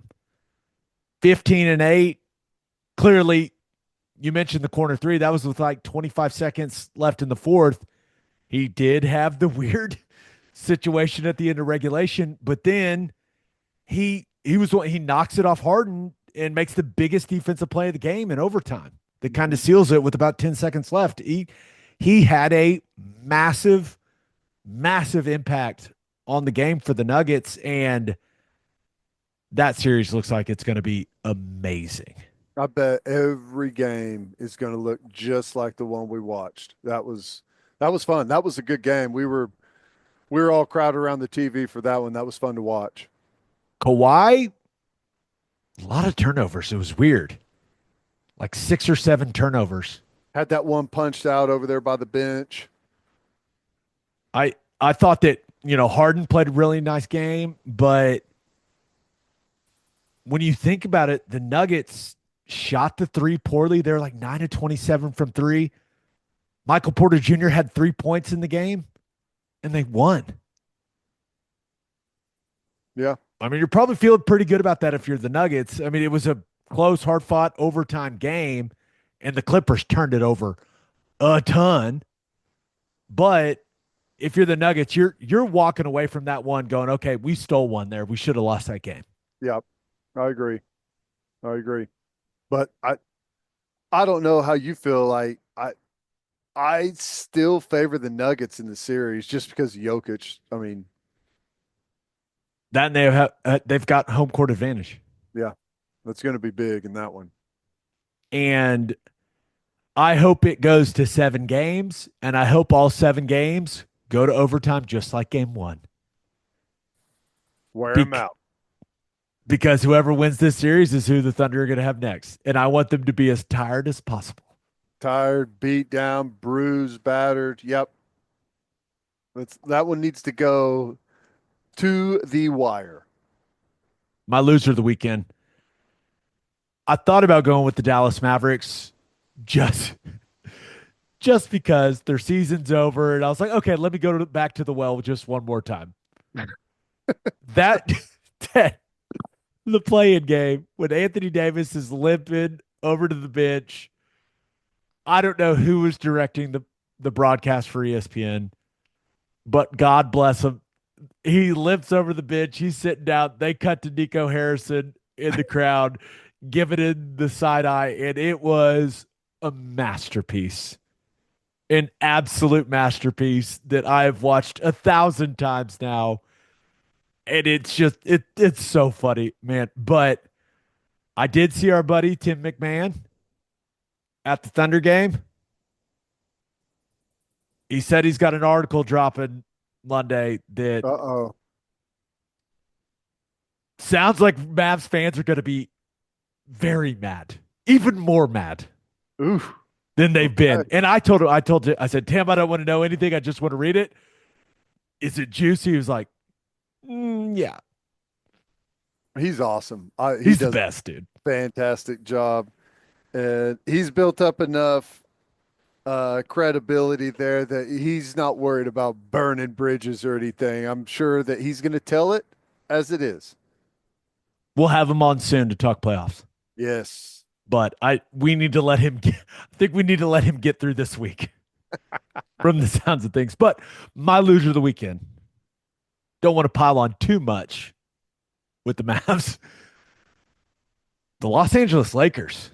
15-8. Clearly, you mentioned the corner three. That was with like 25 seconds left in the fourth. He did have the weird situation at the end of regulation, but then he knocks it off Harden and makes the biggest defensive play of the game in overtime. That kind of seals it with about 10 seconds left. He had a massive, massive impact on the game for the Nuggets, and that series looks like it's going to be amazing. I bet every game is going to look just like the one we watched. That was fun. That was a good game. We were all crowded around the TV for that one. That was fun to watch. Kawhi, a lot of turnovers. It was weird. Like 6 or 7 turnovers. Had that one punched out over there by the bench. I thought that, Harden played a really nice game, but when you think about it, the Nuggets shot the three poorly. They're like 9 of 27 from 3. Michael Porter Jr. had 3 points in the game, and they won. Yeah. I mean, you're probably feeling pretty good about that if you're the Nuggets. I mean, it was a close, hard-fought overtime game, and the Clippers turned it over a ton. But if you're the Nuggets, you're walking away from that one going, okay, we stole one there. We should have lost that game. Yeah, I agree. But I don't know how you feel. Like I still favor the Nuggets in the series just because of Jokic. I mean, that and they've got home court advantage. Yeah, that's going to be big in that one. And I hope it goes to 7 games, and I hope all 7 games go to overtime just like game 1. Wear them out. Because whoever wins this series is who the Thunder are going to have next. And I want them to be as tired as possible. Tired, beat down, bruised, battered. Yep. That one needs to go to the wire. My loser of the weekend. I thought about going with the Dallas Mavericks just because their season's over. And I was like, okay, let me go back to the well just one more time. that the play-in game when Anthony Davis is limping over to the bench. I don't know who was directing the broadcast for ESPN, but God bless him. He limps over the bench. He's sitting down. They cut to Nico Harrison in the crowd, giving it the side eye, and it was a masterpiece. An absolute masterpiece that I have watched 1,000 times now. And it's so funny, man. But I did see our buddy Tim McMahon at the Thunder game. He said he's got an article dropping Monday that Uh-oh. sounds like Mavs fans are going to be very mad, even more mad Ooh. than they've been. Okay. And I said, Tim, I don't want to know anything. I just want to read it. Is it juicy? He was like, yeah, He's awesome. He he's the does best, dude. a fantastic job. And he's built up enough credibility there that he's not worried about burning bridges or anything. I'm sure that he's going to tell it as it is. We'll have him on soon to talk playoffs. Yes. But we need to let him get, I think we need to let him get through this week from the sounds of things. But my loser of the weekend. Don't want to pile on too much with the Mavs. The Los Angeles Lakers.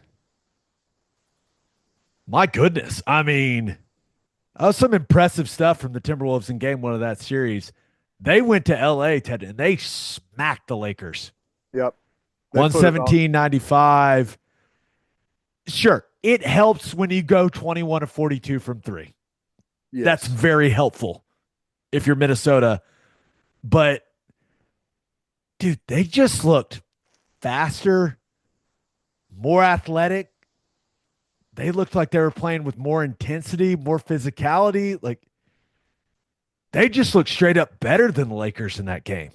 My goodness. I mean, that was some impressive stuff from the Timberwolves in game one of that series. They went to LA, Ted, and they smacked the Lakers. Yep. They put it on. 117-95. Sure, it helps when you go 21 of 42 from three. Yes. That's very helpful if you're Minnesota. But, dude, they just looked faster, more athletic. They looked like they were playing with more intensity, more physicality. Like, they just looked straight up better than the Lakers in that game.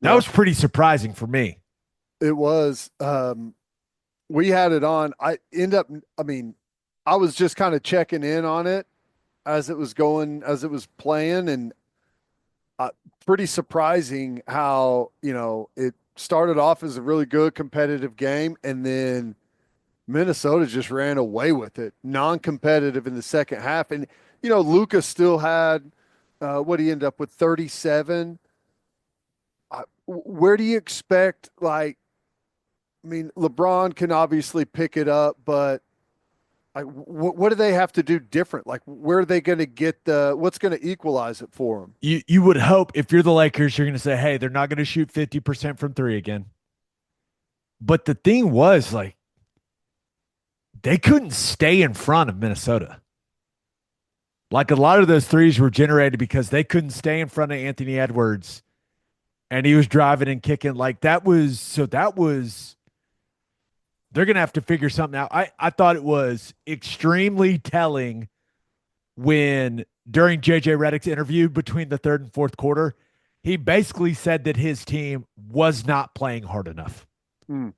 That Yep. was pretty surprising for me. It was. We had it on. I was just kind of checking in on it as it was going, as it was playing, and pretty surprising how, it started off as a really good competitive game, and then Minnesota just ran away with it, non-competitive in the second half. And, Luka still had, what he ended up with 37. Where do you expect, LeBron can obviously pick it up, but what do they have to do different? Like, where are they going to get what's going to equalize it for them? You would hope if you're the Lakers, you're going to say, hey, they're not going to shoot 50% from three again. But the thing was, like, they couldn't stay in front of Minnesota. Like, a lot of those threes were generated because they couldn't stay in front of Anthony Edwards, and he was driving and kicking. Like, they're going to have to figure something out. I thought it was extremely telling when during JJ Redick's interview between the third and fourth quarter, he basically said that his team was not playing hard enough. Hmm.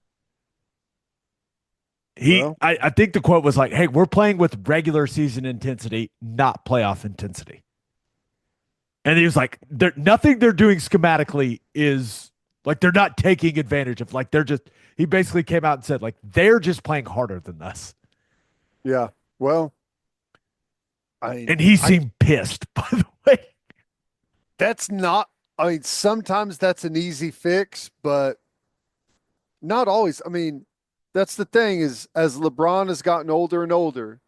I think the quote was like, hey, we're playing with regular season intensity, not playoff intensity. And he was like, nothing they're doing schematically is like they're not taking advantage of. Like he basically came out and said, like, they're just playing harder than us. Yeah. Well, and he seemed pissed, by the way. That's not, sometimes that's an easy fix, but not always. That's the thing is, as LeBron has gotten older and older,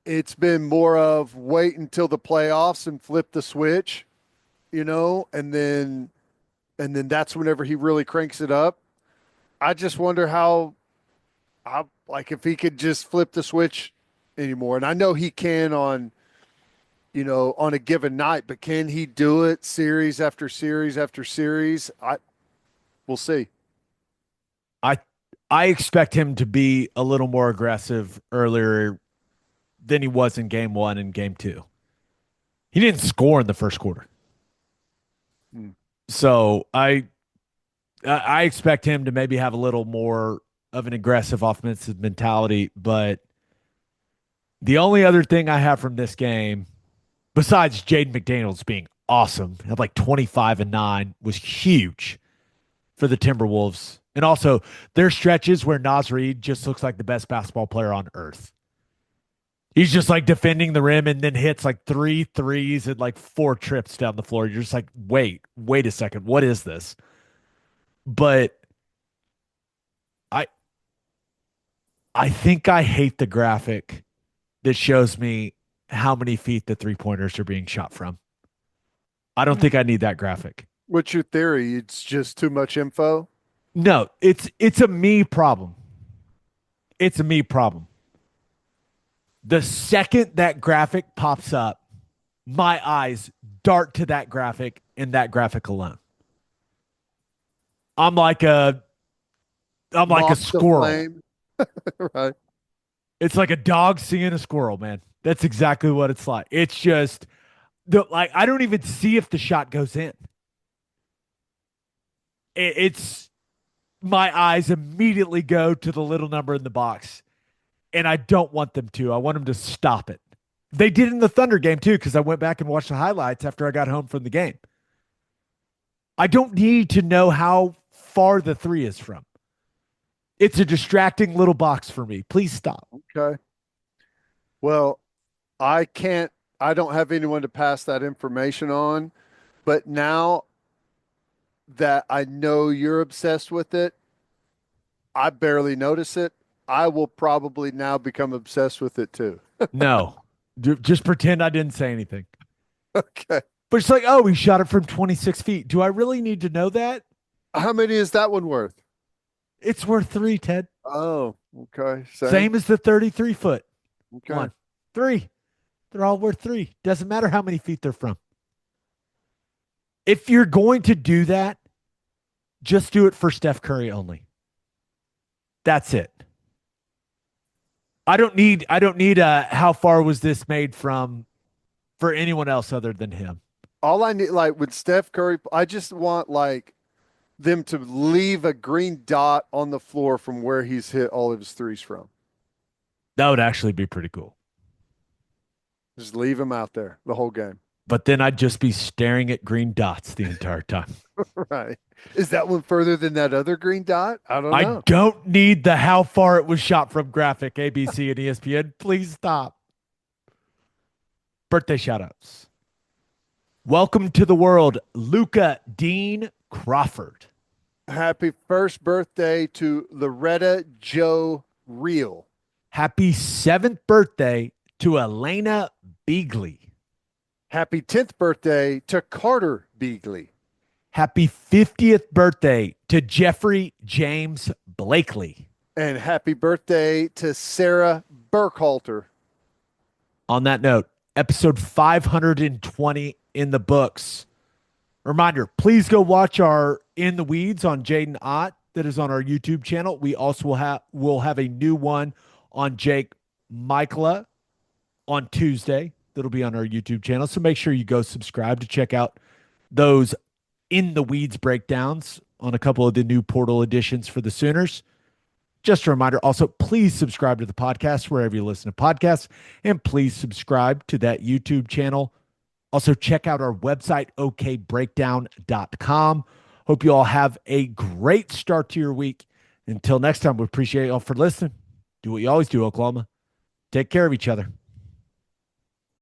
it's been more of wait until the playoffs and flip the switch, and then that's whenever he really cranks it up. I just wonder how if he could just flip the switch anymore. And I know he can on a given night, but can he do it series after series after series? We'll see. I expect him to be a little more aggressive earlier than he was in game one and game two. He didn't score in the first quarter. So I expect him to maybe have a little more of an aggressive offensive mentality. But the only other thing I have from this game, besides Jaden McDaniels being awesome, had like 25 and 9, was huge for the Timberwolves. And also, there's stretches where Naz Reid just looks like the best basketball player on earth. He's just like defending the rim and then hits like 3 threes and like 4 trips down the floor. You're just like, wait a second. What is this? But I think I hate the graphic that shows me how many feet the three-pointers are being shot from. I don't think I need that graphic. What's your theory? It's just too much info. No, it's a me problem. It's a me problem. The second that graphic pops up, my eyes dart to that graphic and that graphic alone. I'm like a Moth to squirrel. flame. Right. It's like a dog seeing a squirrel, man. That's exactly what it's like. It's just I don't even see if the shot goes in. It's my eyes immediately go to the little number in the box, and I don't want them to. I want them to stop it. They did in the Thunder game too, because I went back and watched the highlights after I got home from the game. I don't need to know how far the three is from. It's a distracting little box for me. Please stop. Okay. Well, I don't have anyone to pass that information on, but now that I know you're obsessed with it, I barely notice it. I will probably now become obsessed with it too. No, just pretend I didn't say anything. Okay. But it's like, oh, he shot it from 26 feet. Do I really need to know that? How many is that one worth? It's worth 3, Ted. Oh, okay. Same as the 33 foot. Okay. 1, 3. They're all worth 3. Doesn't matter how many feet they're from. If you're going to do that, just do it for Steph Curry only. That's it. I don't need how far was this made from for anyone else other than him. All I need, like with Steph Curry, I just want like them to leave a green dot on the floor from where he's hit all of his threes from. That would actually be pretty cool. Just leave him out there the whole game. But then I'd just be staring at green dots the entire time. Right. Is that one further than that other green dot? I don't know. I don't need the how far it was shot from graphic, ABC and ESPN. Please stop. Birthday shout-outs. Welcome to the world, Luca Dean Crawford. Happy first birthday to Loretta Joe Reel. Happy 7th birthday to Elena Beagley. Happy 10th birthday to Carter Beagley. Happy 50th birthday to Jeffrey James Blakely. And happy birthday to Sarah Burkhalter. On that note, episode 520 in the books. Reminder, please go watch our In the Weeds on Jadyn Ott that is on our YouTube channel. We also will have a new one on Jake Maikkula on Tuesday. That'll be on our YouTube channel. So make sure you go subscribe to check out those In the Weeds breakdowns on a couple of the new portal editions for the Sooners. Just a reminder, also, please subscribe to the podcast wherever you listen to podcasts, and please subscribe to that YouTube channel. Also, check out our website, okbreakdown.com. Hope you all have a great start to your week. Until next time, we appreciate you all for listening. Do what you always do, Oklahoma. Take care of each other.